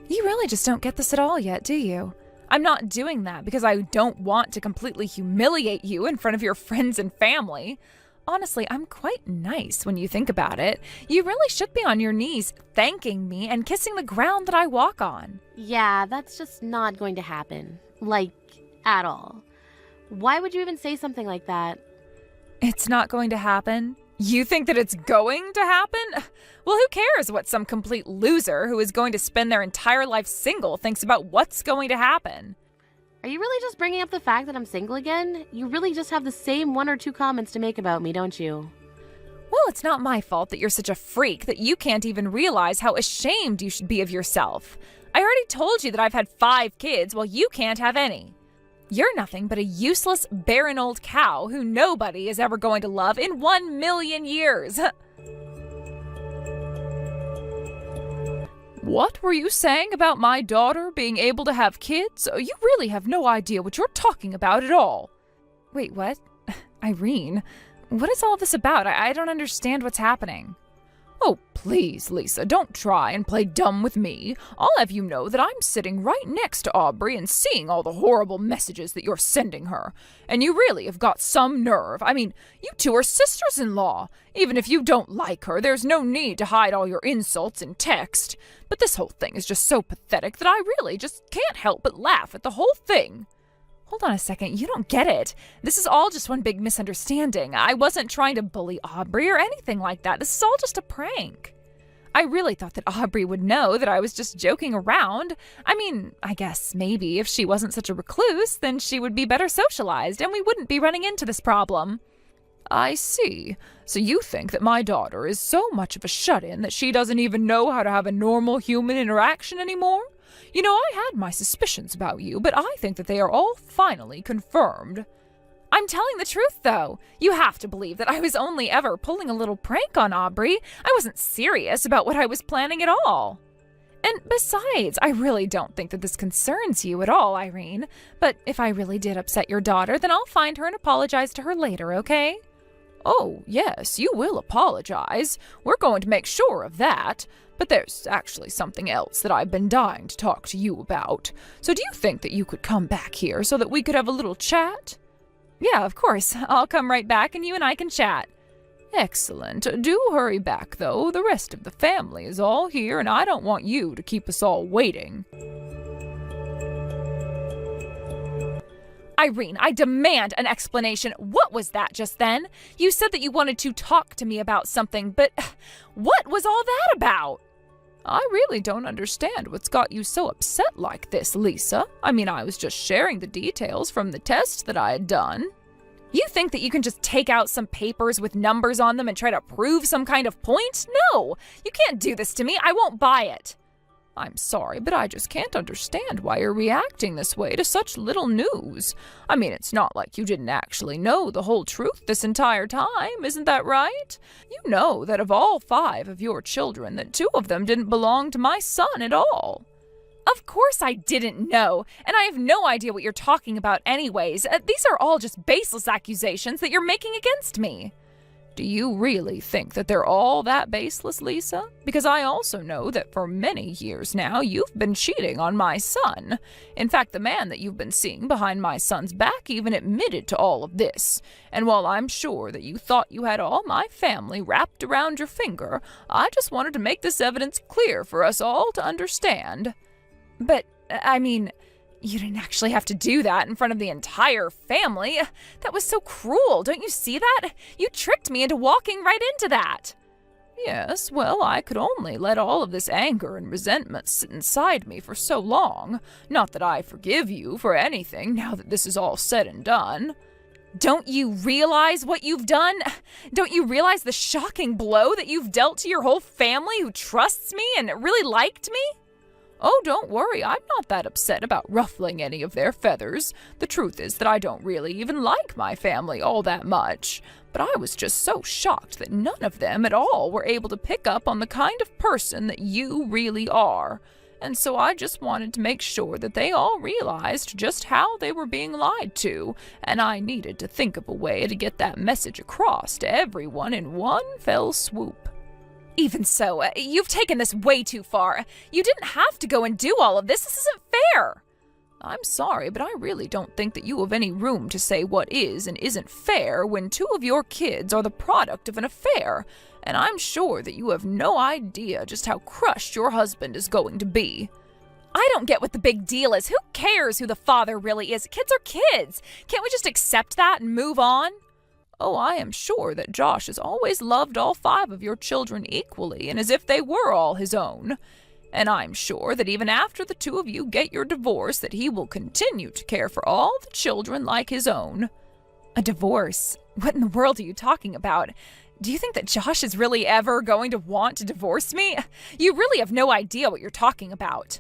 You really just don't get this at all yet, do you? I'm not doing that because I don't want to completely humiliate you in front of your friends and family. Honestly, I'm quite nice when you think about it. You really should be on your knees thanking me and kissing the ground that I walk on. Yeah, that's just not going to happen. Like, at all. Why would you even say something like that? It's not going to happen? You think that it's going to happen? Well, who cares what some complete loser who is going to spend their entire life single thinks about what's going to happen? Are you really just bringing up the fact that I'm single again? You really just have the same one or two comments to make about me, don't you? Well, it's not my fault that you're such a freak that you can't even realize how ashamed you should be of yourself. I already told you that I've had 5 kids while you can't have any. You're nothing but a useless, barren old cow who nobody is ever going to love in 1,000,000 years. What were you saying about my daughter being able to have kids? You really have no idea what you're talking about at all. Wait, what? Irene, what is all this about? I don't understand what's happening. Oh, please, Lisa, don't try and play dumb with me. I'll have you know that I'm sitting right next to Aubrey and seeing all the horrible messages that you're sending her. And you really have got some nerve. I mean, you two are sisters-in-law. Even if you don't like her, there's no need to hide all your insults in text. But this whole thing is just so pathetic that I really just can't help but laugh at the whole thing. Hold on a second, you don't get it. This is all just one big misunderstanding. I wasn't trying to bully Aubrey or anything like that. This is all just a prank. I really thought that Aubrey would know that I was just joking around. I mean, I guess maybe if she wasn't such a recluse, then she would be better socialized and we wouldn't be running into this problem. I see. So you think that my daughter is so much of a shut-in that she doesn't even know how to have a normal human interaction anymore? You know, I had my suspicions about you, but I think that they are all finally confirmed. I'm telling the truth, though. You have to believe that I was only ever pulling a little prank on Aubrey. I wasn't serious about what I was planning at all. And besides, I really don't think that this concerns you at all, Irene. But if I really did upset your daughter, then I'll find her and apologize to her later, okay? Oh, yes, you will apologize. We're going to make sure of that. But there's actually something else that I've been dying to talk to you about. So do you think that you could come back here so that we could have a little chat? Yeah, of course. I'll come right back and you and I can chat. Excellent. Do hurry back, though. The rest of the family is all here, and I don't want you to keep us all waiting. Irene, I demand an explanation. What was that just then? You said that you wanted to talk to me about something, but what was all that about? I really don't understand what's got you so upset like this, Lisa. I mean, I was just sharing the details from the test that I had done. You think that you can just take out some papers with numbers on them and try to prove some kind of point? No, you can't do this to me. I won't buy it. I'm sorry, but I just can't understand why you're reacting this way to such little news. I mean, it's not like you didn't actually know the whole truth this entire time, isn't that right? You know that of all 5 of your children, that 2 of them didn't belong to my son at all. Of course I didn't know, and I have no idea what you're talking about anyways. These are all just baseless accusations that you're making against me. Do you really think that they're all that baseless, Lisa? Because I also know that for many years now, you've been cheating on my son. In fact, the man that you've been seeing behind my son's back even admitted to all of this. And while I'm sure that you thought you had all my family wrapped around your finger, I just wanted to make this evidence clear for us all to understand. But, I mean, you didn't actually have to do that in front of the entire family. That was so cruel, don't you see that? You tricked me into walking right into that. Yes, well, I could only let all of this anger and resentment sit inside me for so long. Not that I forgive you for anything now that this is all said and done. Don't you realize what you've done? Don't you realize the shocking blow that you've dealt to your whole family who trusts me and really liked me? Oh, don't worry, I'm not that upset about ruffling any of their feathers. The truth is that I don't really even like my family all that much. But I was just so shocked that none of them at all were able to pick up on the kind of person that you really are. And so I just wanted to make sure that they all realized just how they were being lied to, and I needed to think of a way to get that message across to everyone in one fell swoop. Even so, you've taken this way too far. You didn't have to go and do all of this. This isn't fair. I'm sorry, but I really don't think that you have any room to say what is and isn't fair when 2 of your kids are the product of an affair, and I'm sure that you have no idea just how crushed your husband is going to be. I don't get what the big deal is. Who cares who the father really is? Kids are kids. Can't we just accept that and move on? Oh, I am sure that Josh has always loved all 5 of your children equally and as if they were all his own. And I'm sure that even after the 2 of you get your divorce, that he will continue to care for all the children like his own. A divorce? What in the world are you talking about? Do you think that Josh is really ever going to want to divorce me? You really have no idea what you're talking about.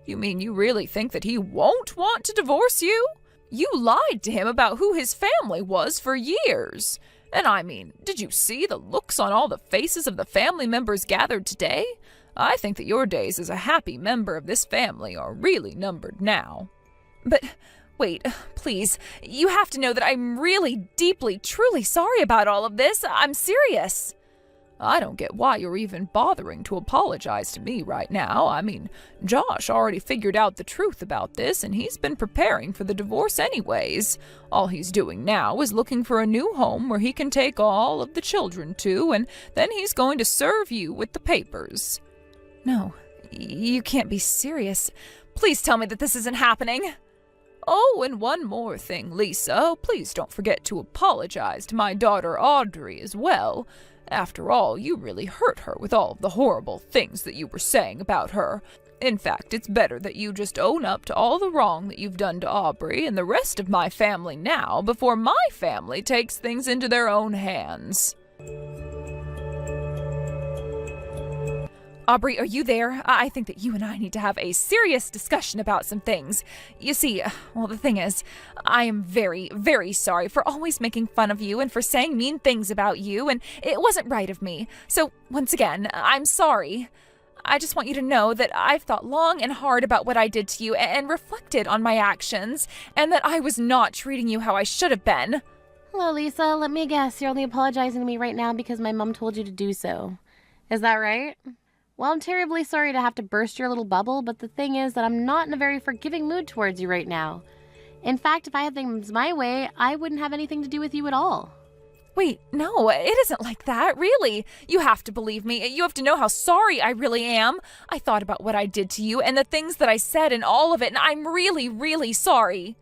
You mean you really think that he won't want to divorce you? You lied to him about who his family was for years. And I mean, did you see the looks on all the faces of the family members gathered today? I think that your days as a happy member of this family are really numbered now. But wait, please, you have to know that I'm really, deeply, truly sorry about all of this. I'm serious. I don't get why you're even bothering to apologize to me right now. I mean, Josh already figured out the truth about this, and he's been preparing for the divorce anyways. All he's doing now is looking for a new home where he can take all of the children to, and then he's going to serve you with the papers. No, you can't be serious. Please tell me that this isn't happening. Oh, and one more thing, Lisa. Please don't forget to apologize to my daughter Audrey as well. After all, you really hurt her with all of the horrible things that you were saying about her. In fact, it's better that you just own up to all the wrong that you've done to Aubrey and the rest of my family now before my family takes things into their own hands. Aubrey, are you there? I think that you and I need to have a serious discussion about some things. You see, well, the thing is, I am very, very sorry for always making fun of you and for saying mean things about you, and it wasn't right of me. So, once again, I'm sorry. I just want you to know that I've thought long and hard about what I did to you and reflected on my actions, and that I was not treating you how I should have been. Hello, Lisa. Let me guess, you're only apologizing to me right now because my mom told you to do so. Is that right? Well, I'm terribly sorry to have to burst your little bubble, but the thing is that I'm not in a very forgiving mood towards you right now. In fact, if I had things my way, I wouldn't have anything to do with you at all. Wait, no, it isn't like that, really. You have to believe me. You have to know how sorry I really am. I thought about what I did to you and the things that I said and all of it, and I'm really, really sorry.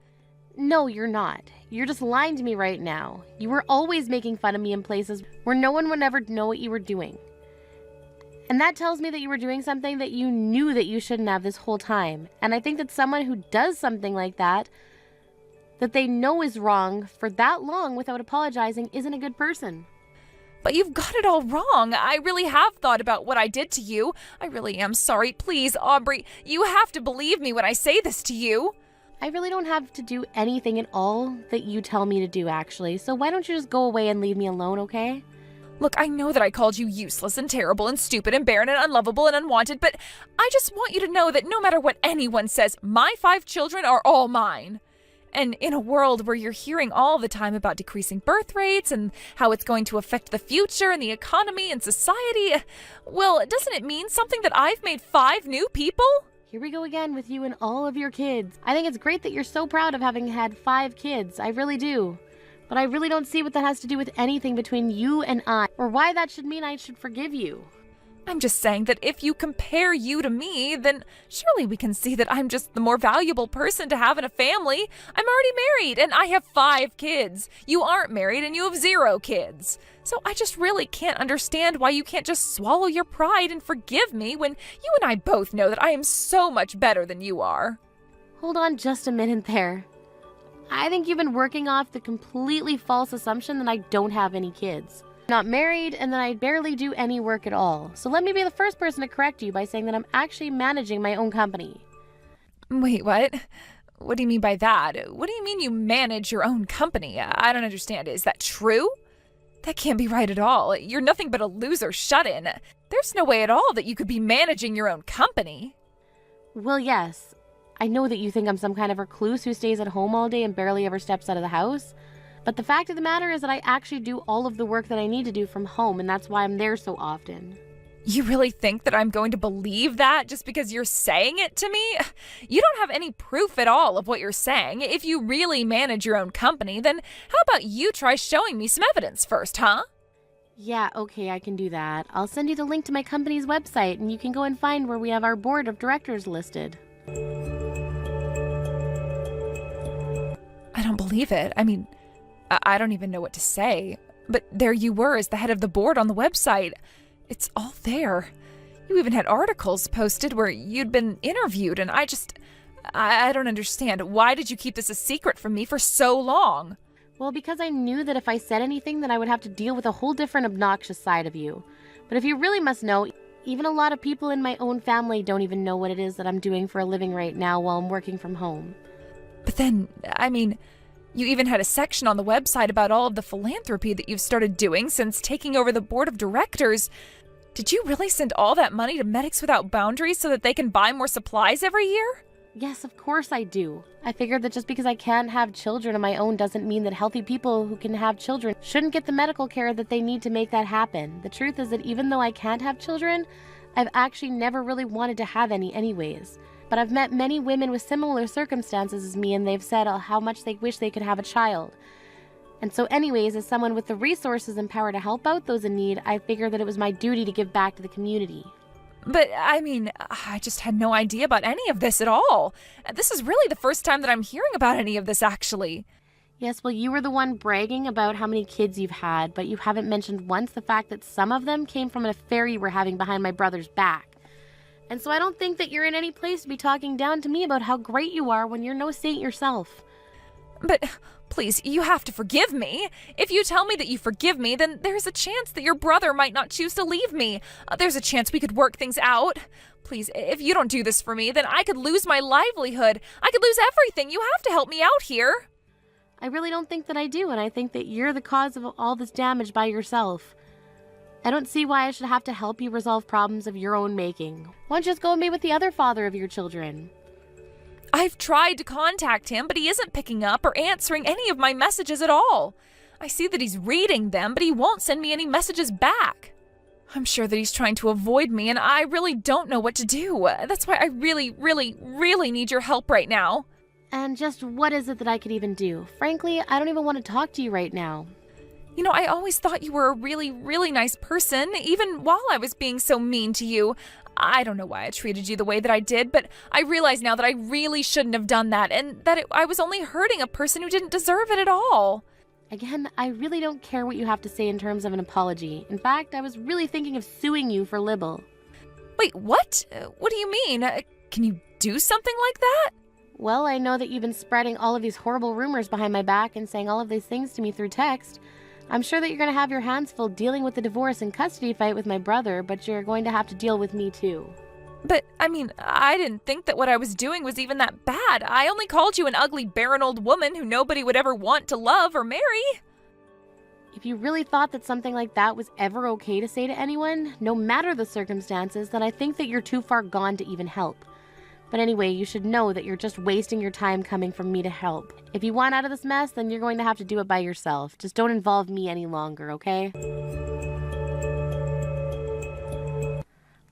No, you're not. You're just lying to me right now. You were always making fun of me in places where no one would ever know what you were doing. And that tells me that you were doing something that you knew that you shouldn't have this whole time. And I think that someone who does something like that they know is wrong for that long without apologizing isn't a good person. But you've got it all wrong. I really have thought about what I did to you. I really am sorry. Please, Aubrey, you have to believe me when I say this to you. I really don't have to do anything at all that you tell me to do, actually. So why don't you just go away and leave me alone, okay? Look, I know that I called you useless and terrible and stupid and barren and unlovable and unwanted, but I just want you to know that no matter what anyone says, my 5 children are all mine. And in a world where you're hearing all the time about decreasing birth rates and how it's going to affect the future and the economy and society, well, doesn't it mean something that I've made 5 new people? Here we go again with you and all of your kids. I think it's great that you're so proud of having had 5 kids. I really do. But I really don't see what that has to do with anything between you and I, or why that should mean I should forgive you. I'm just saying that if you compare you to me, then surely we can see that I'm just the more valuable person to have in a family. I'm already married and I have 5 kids. You aren't married and you have 0 kids. So I just really can't understand why you can't just swallow your pride and forgive me when you and I both know that I am so much better than you are. Hold on just a minute there. I think you've been working off the completely false assumption that I don't have any kids. I'm not married and that I barely do any work at all. So let me be the first person to correct you by saying that I'm actually managing my own company. Wait, what? What do you mean by that? What do you mean you manage your own company? I don't understand. Is that true? That can't be right at all. You're nothing but a loser shut-in. There's no way at all that you could be managing your own company. Well, yes. I know that you think I'm some kind of recluse who stays at home all day and barely ever steps out of the house. But the fact of the matter is that I actually do all of the work that I need to do from home, and that's why I'm there so often. You really think that I'm going to believe that just because you're saying it to me? You don't have any proof at all of what you're saying. If you really manage your own company, then how about you try showing me some evidence first, huh? Yeah, okay, I can do that. I'll send you the link to my company's website, and you can go and find where we have our board of directors listed. I don't believe it. I mean, I don't even know what to say. But there you were as the head of the board on the website. It's all there. You even had articles posted where you'd been interviewed, and I don't understand. Why did you keep this a secret from me for so long? Well, because I knew that if I said anything, then I would have to deal with a whole different obnoxious side of you. But if you really must know, even a lot of people in my own family don't even know what it is that I'm doing for a living right now while I'm working from home. But then, I mean, you even had a section on the website about all of the philanthropy that you've started doing since taking over the board of directors. Did you really send all that money to Medics Without Boundaries so that they can buy more supplies every year? Yes, of course I do. I figured that just because I can't have children of my own doesn't mean that healthy people who can have children shouldn't get the medical care that they need to make that happen. The truth is that even though I can't have children, I've actually never really wanted to have any anyways. But I've met many women with similar circumstances as me, and they've said how much they wish they could have a child. And so anyways, as someone with the resources and power to help out those in need, I figured that it was my duty to give back to the community. But, I mean, I just had no idea about any of this at all. This is really the first time that I'm hearing about any of this, actually. Yes, well, you were the one bragging about how many kids you've had, but you haven't mentioned once the fact that some of them came from an affair you were having behind my brother's back. And so I don't think that you're in any place to be talking down to me about how great you are when you're no saint yourself. But please, you have to forgive me. If you tell me that you forgive me, then there's a chance that your brother might not choose to leave me. There's a chance we could work things out. Please, if you don't do this for me, then I could lose my livelihood. I could lose everything. You have to help me out here. I really don't think that I do, and I think that you're the cause of all this damage by yourself. I don't see why I should have to help you resolve problems of your own making. Why don't you just go and be with the other father of your children? I've tried to contact him, but he isn't picking up or answering any of my messages at all. I see that he's reading them, but he won't send me any messages back. I'm sure that he's trying to avoid me, and I really don't know what to do. That's why I really, really, really need your help right now. And just what is it that I could even do? Frankly, I don't even want to talk to you right now. You know, I always thought you were a really, really nice person, even while I was being so mean to you. I don't know why I treated you the way that I did, but I realize now that I really shouldn't have done that, and that I was only hurting a person who didn't deserve it at all. Again, I really don't care what you have to say in terms of an apology. In fact, I was really thinking of suing you for libel. Wait, what? What do you mean? Can you do something like that? Well, I know that you've been spreading all of these horrible rumors behind my back and saying all of these things to me through text. I'm sure that you're going to have your hands full dealing with the divorce and custody fight with my brother, but you're going to have to deal with me too. But, I mean, I didn't think that what I was doing was even that bad. I only called you an ugly, barren old woman who nobody would ever want to love or marry. If you really thought that something like that was ever okay to say to anyone, no matter the circumstances, then I think that you're too far gone to even help. But anyway, you should know that you're just wasting your time coming from me to help. If you want out of this mess, then you're going to have to do it by yourself. Just don't involve me any longer, okay?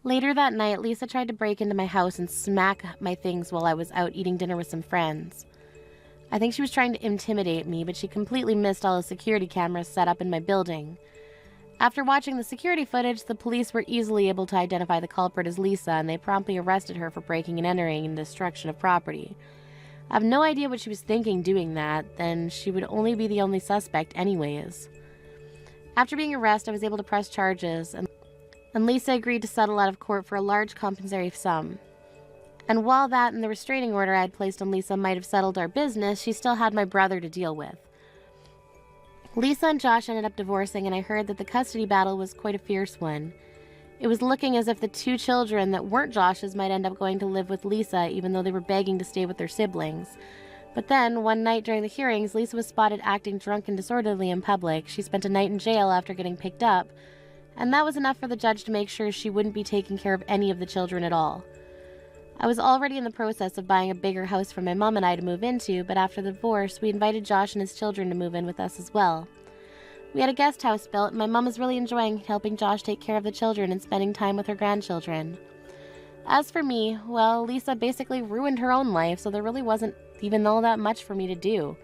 Later that night, Lisa tried to break into my house and smack my things while I was out eating dinner with some friends. I think she was trying to intimidate me, but she completely missed all the security cameras set up in my building. After watching the security footage, the police were easily able to identify the culprit as Lisa, and they promptly arrested her for breaking and entering and destruction of property. I have no idea what she was thinking doing that, then she would only be the only suspect anyways. After being arrested, I was able to press charges, and Lisa agreed to settle out of court for a large compensatory sum. And while that and the restraining order I had placed on Lisa might have settled our business, she still had my brother to deal with. Lisa and Josh ended up divorcing, and I heard that the custody battle was quite a fierce one. It was looking as if the two children that weren't Josh's might end up going to live with Lisa, even though they were begging to stay with their siblings. But then, one night during the hearings, Lisa was spotted acting drunk and disorderly in public. She spent a night in jail after getting picked up, and that was enough for the judge to make sure she wouldn't be taking care of any of the children at all. I was already in the process of buying a bigger house for my mom and I to move into, but after the divorce, we invited Josh and his children to move in with us as well. We had a guest house built, and my mom is really enjoying helping Josh take care of the children and spending time with her grandchildren. As for me, well, Lisa basically ruined her own life, so there really wasn't even all that much for me to do.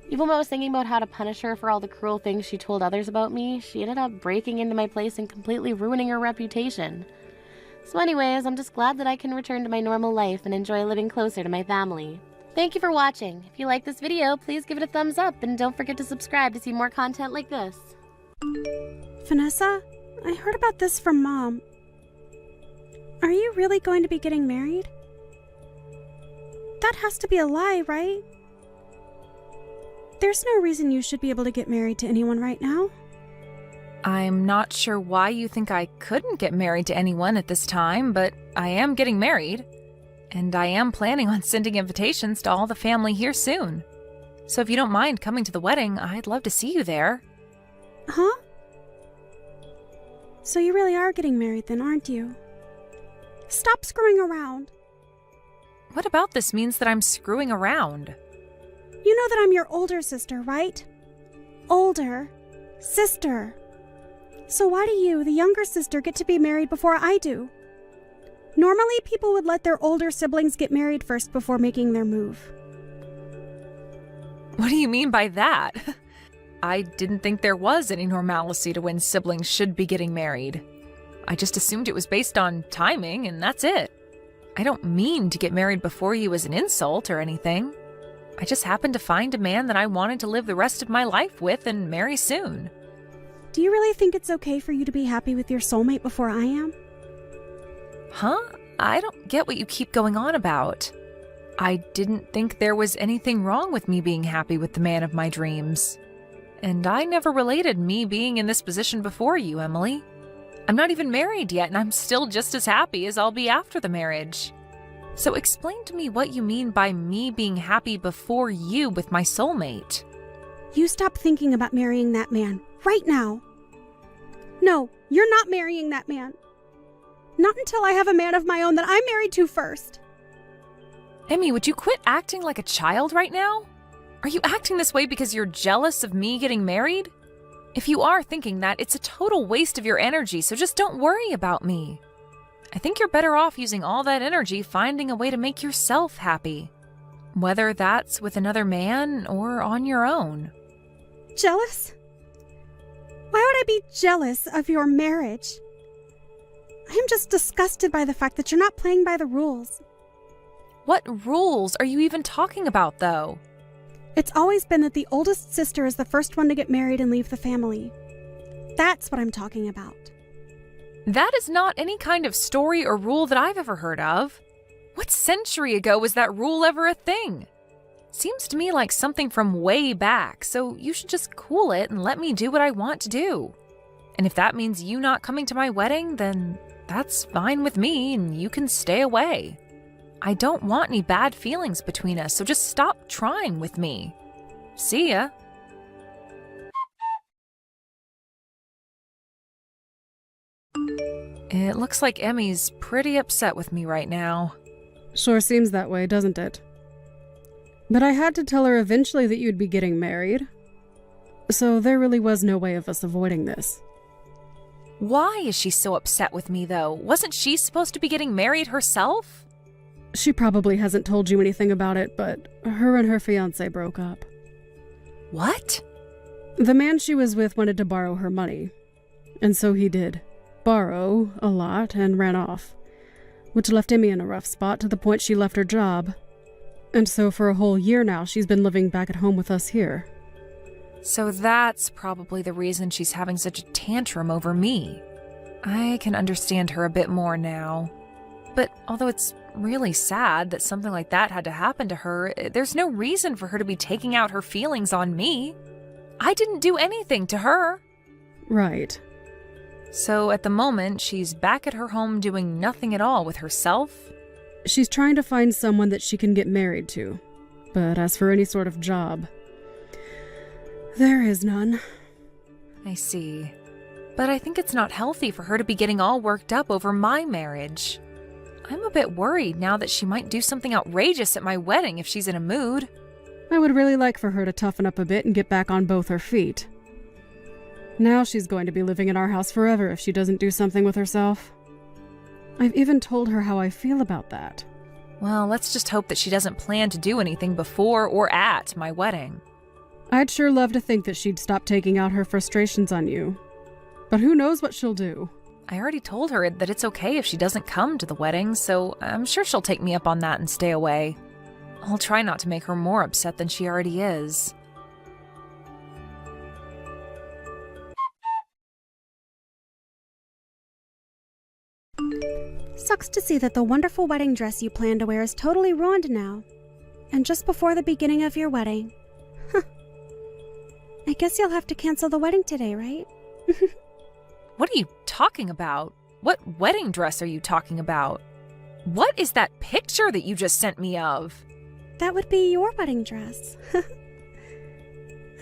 Even when I was thinking about how to punish her for all the cruel things she told others about me, she ended up breaking into my place and completely ruining her reputation. So anyways, I'm just glad that I can return to my normal life and enjoy living closer to my family. Thank you for watching. If you like this video, please give it a thumbs up and don't forget to subscribe to see more content like this. Vanessa, I heard about this from Mom. Are you really going to be getting married? That has to be a lie, right? There's no reason you should be able to get married to anyone right now. I'm not sure why you think I couldn't get married to anyone at this time, but I am getting married. And I am planning on sending invitations to all the family here soon. So if you don't mind coming to the wedding, I'd love to see you there. Huh? So you really are getting married then, aren't you? Stop screwing around. What about this means that I'm screwing around? You know that I'm your older sister, right? Older sister. So why do you, the younger sister, get to be married before I do? Normally, people would let their older siblings get married first before making their move. What do you mean by that? I didn't think there was any normalcy to when siblings should be getting married. I just assumed it was based on timing, and that's it. I don't mean to get married before you as an insult or anything. I just happened to find a man that I wanted to live the rest of my life with and marry soon. Do you really think it's okay for you to be happy with your soulmate before I am? Huh? I don't get what you keep going on about. I didn't think there was anything wrong with me being happy with the man of my dreams. And I never related me being in this position before you, Emily. I'm not even married yet, and I'm still just as happy as I'll be after the marriage. So explain to me what you mean by me being happy before you with my soulmate. You stop thinking about marrying that man right now. No, you're not marrying that man. Not until I have a man of my own that I'm married to first. Emmy, would you quit acting like a child right now? Are you acting this way because you're jealous of me getting married? If you are thinking that, it's a total waste of your energy, so just don't worry about me. I think you're better off using all that energy finding a way to make yourself happy. Whether that's with another man or on your own. Jealous? Why would I be jealous of your marriage? I'm just disgusted by the fact that you're not playing by the rules. What rules are you even talking about, though? It's always been that the oldest sister is the first one to get married and leave the family. That's what I'm talking about. That is not any kind of story or rule that I've ever heard of. What century ago was that rule ever a thing? Seems to me like something from way back, so you should just cool it and let me do what I want to do. And if that means you not coming to my wedding, then that's fine with me and you can stay away. I don't want any bad feelings between us, so just stop trying with me. See ya. It looks like Emmy's pretty upset with me right now. Sure seems that way, doesn't it? But I had to tell her eventually that you'd be getting married. So there really was no way of us avoiding this. Why is she so upset with me, though? Wasn't she supposed to be getting married herself? She probably hasn't told you anything about it, but her and her fiancé broke up. What? The man she was with wanted to borrow her money. And so he did. Borrow a lot and ran off. Which left Emmy in a rough spot to the point she left her job. And so for a whole year now, she's been living back at home with us here. So that's probably the reason she's having such a tantrum over me. I can understand her a bit more now. But although it's really sad that something like that had to happen to her, there's no reason for her to be taking out her feelings on me. I didn't do anything to her. Right. So at the moment, she's back at her home doing nothing at all with herself? She's trying to find someone that she can get married to. But as for any sort of job, there is none. I see. But I think it's not healthy for her to be getting all worked up over my marriage. I'm a bit worried now that she might do something outrageous at my wedding if she's in a mood. I would really like for her to toughen up a bit and get back on both her feet. Now she's going to be living in our house forever if she doesn't do something with herself. I've even told her how I feel about that. Well, let's just hope that she doesn't plan to do anything before or at my wedding. I'd sure love to think that she'd stop taking out her frustrations on you. But who knows what she'll do? I already told her that it's okay if she doesn't come to the wedding, so I'm sure she'll take me up on that and stay away. I'll try not to make her more upset than she already is. Sucks to see that the wonderful wedding dress you planned to wear is totally ruined now. And just before the beginning of your wedding. Huh. I guess you'll have to cancel the wedding today, right? What are you talking about? What wedding dress are you talking about? What is that picture that you just sent me of? That would be your wedding dress.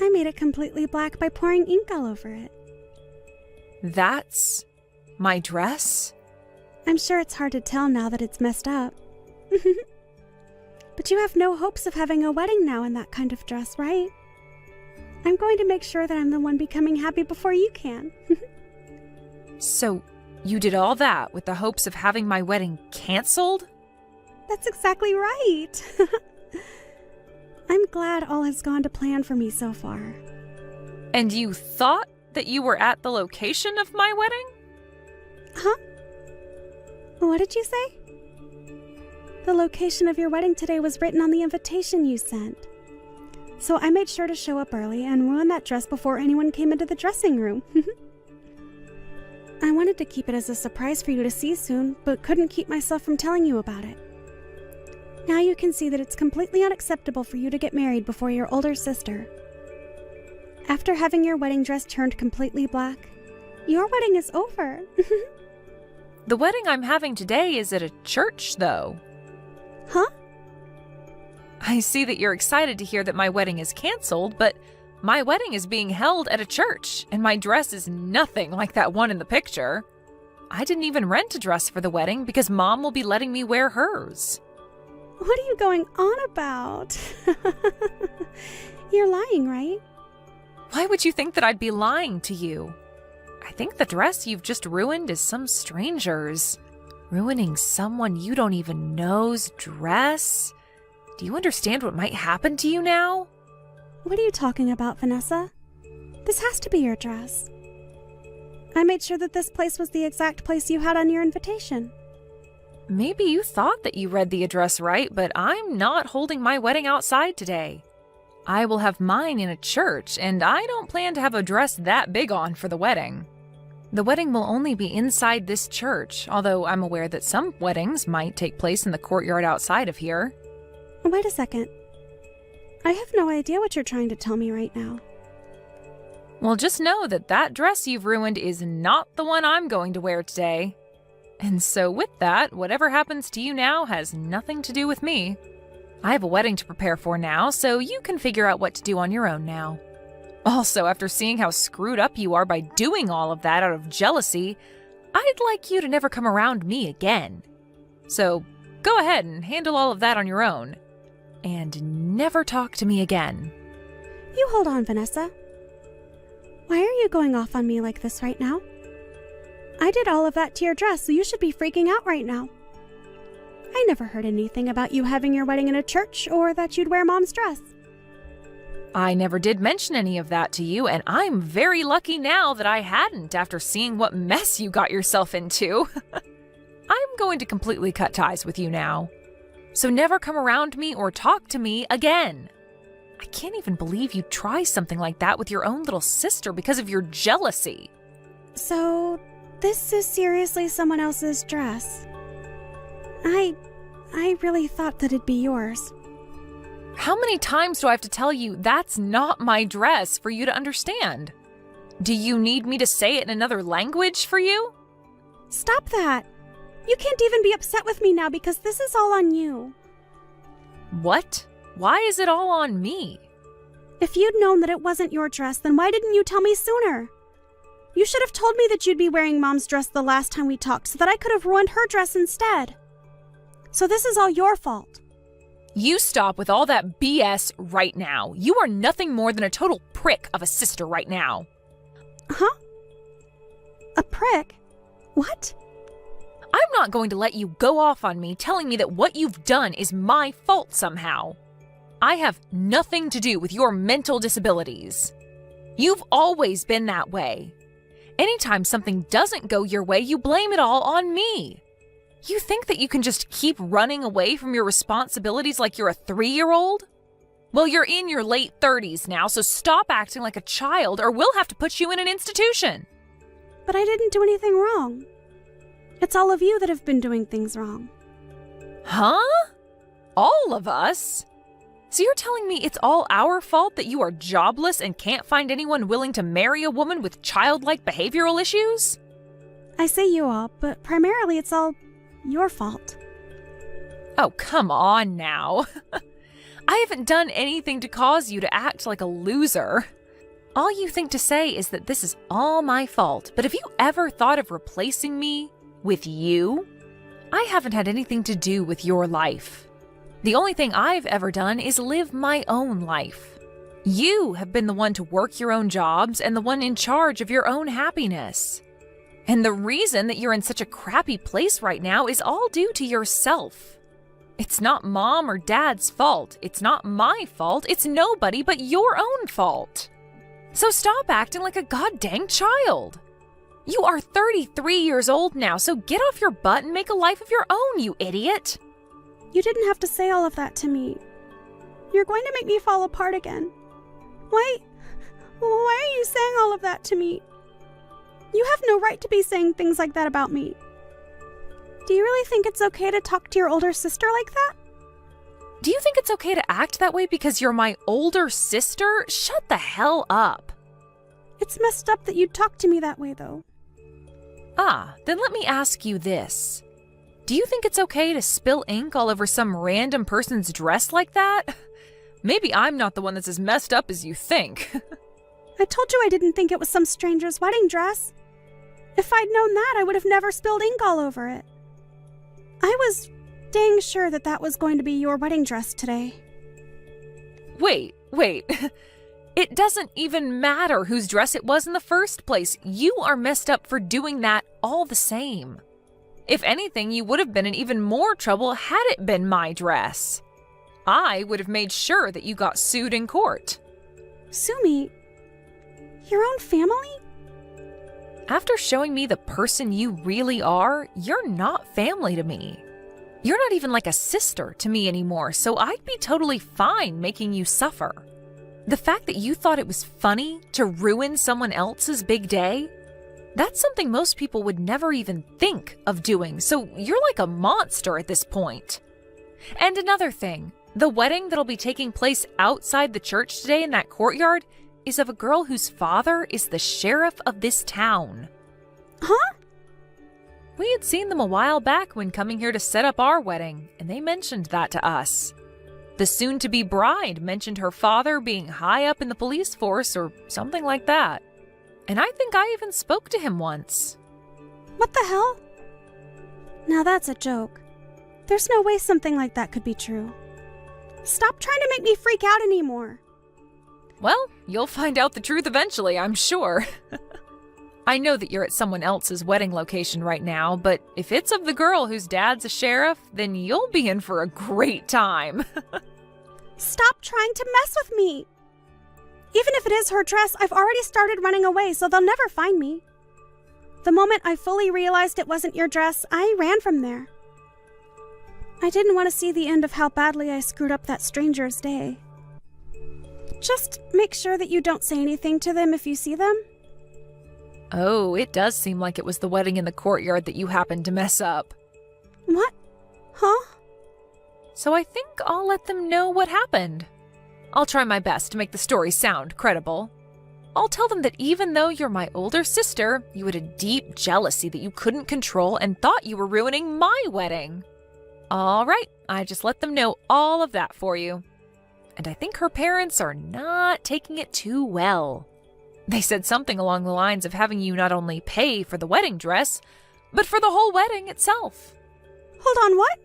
I made it completely black by pouring ink all over it. That's my dress? I'm sure it's hard to tell now that it's messed up. But you have no hopes of having a wedding now in that kind of dress, right? I'm going to make sure that I'm the one becoming happy before you can. So, you did all that with the hopes of having my wedding canceled? That's exactly right. I'm glad all has gone to plan for me so far. And you thought that you were at the location of my wedding? Huh? What did you say? The location of your wedding today was written on the invitation you sent. So I made sure to show up early and ruin that dress before anyone came into the dressing room. I wanted to keep it as a surprise for you to see soon, but couldn't keep myself from telling you about it. Now you can see that it's completely unacceptable for you to get married before your older sister. After having your wedding dress turned completely black, your wedding is over. The wedding I'm having today is at a church, though. Huh? I see that you're excited to hear that my wedding is canceled, but my wedding is being held at a church, and my dress is nothing like that one in the picture. I didn't even rent a dress for the wedding because Mom will be letting me wear hers. What are you going on about? You're lying, right? Why would you think that I'd be lying to you? I think the dress you've just ruined is some stranger's. Ruining someone you don't even know's dress? Do you understand what might happen to you now? What are you talking about, Vanessa? This has to be your dress. I made sure that this place was the exact place you had on your invitation. Maybe you thought that you read the address right, but I'm not holding my wedding outside today. I will have mine in a church, and I don't plan to have a dress that big on for the wedding. The wedding will only be inside this church, although I'm aware that some weddings might take place in the courtyard outside of here. Wait a second. I have no idea what you're trying to tell me right now. Well, just know that that dress you've ruined is not the one I'm going to wear today. And so with that, whatever happens to you now has nothing to do with me. I have a wedding to prepare for now, so you can figure out what to do on your own now. Also, after seeing how screwed up you are by doing all of that out of jealousy, I'd like you to never come around me again. So go ahead and handle all of that on your own. And never talk to me again. You hold on, Vanessa. Why are you going off on me like this right now? I did all of that to your dress, so you should be freaking out right now. I never heard anything about you having your wedding in a church or that you'd wear Mom's dress. I never did mention any of that to you, and I'm very lucky now that I hadn't after seeing what mess you got yourself into. I'm going to completely cut ties with you now. So never come around me or talk to me again. I can't even believe you'd try something like that with your own little sister because of your jealousy. So, this is seriously someone else's dress. I really thought that it'd be yours. How many times do I have to tell you that's not my dress for you to understand? Do you need me to say it in another language for you? Stop that! You can't even be upset with me now because this is all on you. What? Why is it all on me? If you'd known that it wasn't your dress, then why didn't you tell me sooner? You should have told me that you'd be wearing Mom's dress the last time we talked so that I could have ruined her dress instead. So this is all your fault. You stop with all that BS right now. You are nothing more than a total prick of a sister right now. Huh? A prick? What? I'm not going to let you go off on me telling me that what you've done is my fault somehow. I have nothing to do with your mental disabilities. You've always been that way. Anytime something doesn't go your way, you blame it all on me. You think that you can just keep running away from your responsibilities like you're a 3-year-old? Well, you're in your late 30s now, so stop acting like a child or we'll have to put you in an institution. But I didn't do anything wrong. It's all of you that have been doing things wrong. Huh? All of us? So you're telling me it's all our fault that you are jobless and can't find anyone willing to marry a woman with childlike behavioral issues? I say you all, but primarily it's all your fault. Oh, come on now. I haven't done anything to cause you to act like a loser. All you think to say is that this is all my fault, but have you ever thought of replacing me with you? I haven't had anything to do with your life. The only thing I've ever done is live my own life. You have been the one to work your own jobs and the one in charge of your own happiness. And the reason that you're in such a crappy place right now is all due to yourself. It's not Mom or Dad's fault. It's not my fault. It's nobody but your own fault. So stop acting like a goddamn child. You are 33 years old now, so get off your butt and make a life of your own, you idiot. You didn't have to say all of that to me. You're going to make me fall apart again. Why are you saying all of that to me? You have no right to be saying things like that about me. Do you really think it's okay to talk to your older sister like that? Do you think it's okay to act that way because you're my older sister? Shut the hell up. It's messed up that you talk to me that way, though. Then let me ask you this. Do you think it's okay to spill ink all over some random person's dress like that? Maybe I'm not the one that's as messed up as you think. I told you I didn't think it was some stranger's wedding dress. If I'd known that, I would have never spilled ink all over it. I was dang sure that that was going to be your wedding dress today. Wait. It doesn't even matter whose dress it was in the first place. You are messed up for doing that all the same. If anything, you would have been in even more trouble had it been my dress. I would have made sure that you got sued in court. Sue me? Your own family? After showing me the person you really are, you're not family to me. You're not even like a sister to me anymore, so I'd be totally fine making you suffer. The fact that you thought it was funny to ruin someone else's big day, that's something most people would never even think of doing, so you're like a monster at this point. And another thing, the wedding that'll be taking place outside the church today in that courtyard is of a girl whose father is the sheriff of this town. Huh? We had seen them a while back when coming here to set up our wedding, and they mentioned that to us. The soon-to-be bride mentioned her father being high up in the police force or something like that. And I think I even spoke to him once. What the hell? Now that's a joke. There's no way something like that could be true. Stop trying to make me freak out anymore. Well, you'll find out the truth eventually, I'm sure. I know that you're at someone else's wedding location right now, but if it's of the girl whose dad's a sheriff, then you'll be in for a great time. Stop trying to mess with me. Even if it is her dress, I've already started running away, so they'll never find me. The moment I fully realized it wasn't your dress, I ran from there. I didn't want to see the end of how badly I screwed up that stranger's day. Just make sure that you don't say anything to them if you see them. Oh, it does seem like it was the wedding in the courtyard that you happened to mess up. What? Huh? So I think I'll let them know what happened. I'll try my best to make the story sound credible. I'll tell them that even though you're my older sister, you had a deep jealousy that you couldn't control and thought you were ruining my wedding. All right, I just let them know all of that for you. And I think her parents are not taking it too well. They said something along the lines of having you not only pay for the wedding dress, but for the whole wedding itself. Hold on, what?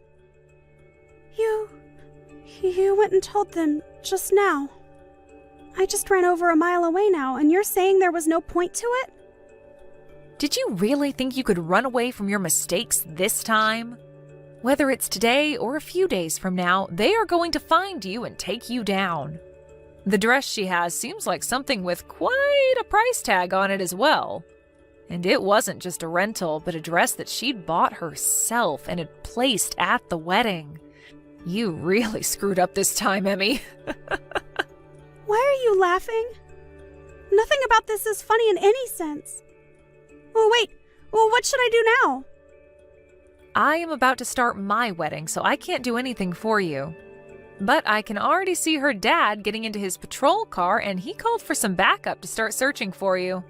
You went and told them just now. I just ran over a mile away now, and you're saying there was no point to it? Did you really think you could run away from your mistakes this time? Whether it's today or a few days from now, they are going to find you and take you down. The dress she has seems like something with quite a price tag on it as well. And it wasn't just a rental, but a dress that she'd bought herself and had placed at the wedding. You really screwed up this time, Emmy. Why are you laughing? Nothing about this is funny in any sense. Oh, wait. Well, what should I do now? I am about to start my wedding, so I can't do anything for you. But I can already see her dad getting into his patrol car, and he called for some backup to start searching for you.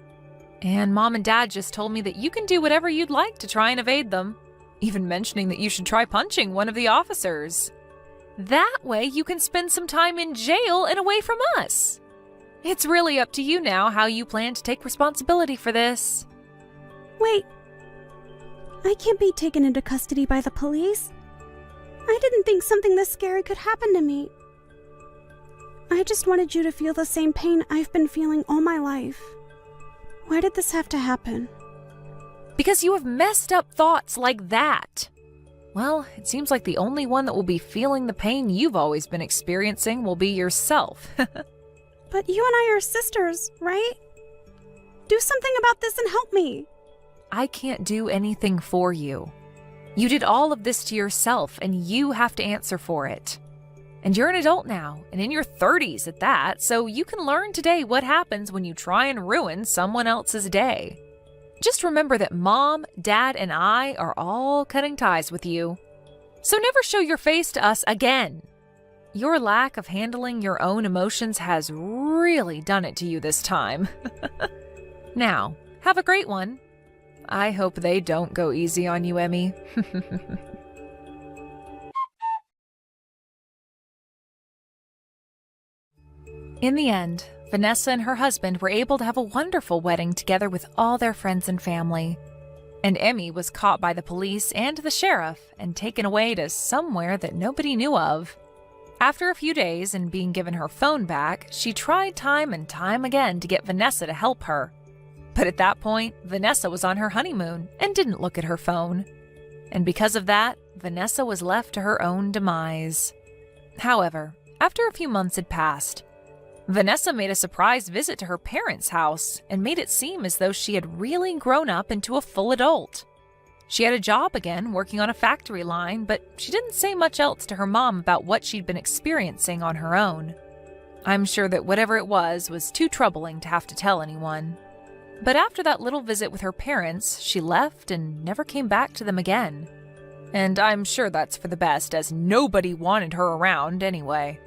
And Mom and Dad just told me that you can do whatever you'd like to try and evade them, even mentioning that you should try punching one of the officers. That way you can spend some time in jail and away from us. It's really up to you now how you plan to take responsibility for this. Wait. I can't be taken into custody by the police. I didn't think something this scary could happen to me. I just wanted you to feel the same pain I've been feeling all my life. Why did this have to happen? Because you have messed up thoughts like that. Well, it seems like the only one that will be feeling the pain you've always been experiencing will be yourself. But you and I are sisters, right? Do something about this and help me. I can't do anything for you. You did all of this to yourself, and you have to answer for it. And you're an adult now, and in your 30s at that, so you can learn today what happens when you try and ruin someone else's day. Just remember that Mom, Dad, and I are all cutting ties with you. So never show your face to us again. Your lack of handling your own emotions has really done it to you this time. Now, have a great one. I hope they don't go easy on you, Emmy. In the end, Vanessa and her husband were able to have a wonderful wedding together with all their friends and family. And Emmy was caught by the police and the sheriff and taken away to somewhere that nobody knew of. After a few days and being given her phone back, she tried time and time again to get Vanessa to help her. But at that point, Vanessa was on her honeymoon and didn't look at her phone. And because of that, Vanessa was left to her own demise. However, after a few months had passed, Vanessa made a surprise visit to her parents' house and made it seem as though she had really grown up into a full adult. She had a job again, working on a factory line, but she didn't say much else to her mom about what she'd been experiencing on her own. I'm sure that whatever it was too troubling to have to tell anyone. But after that little visit with her parents, she left and never came back to them again. And I'm sure that's for the best, as nobody wanted her around anyway.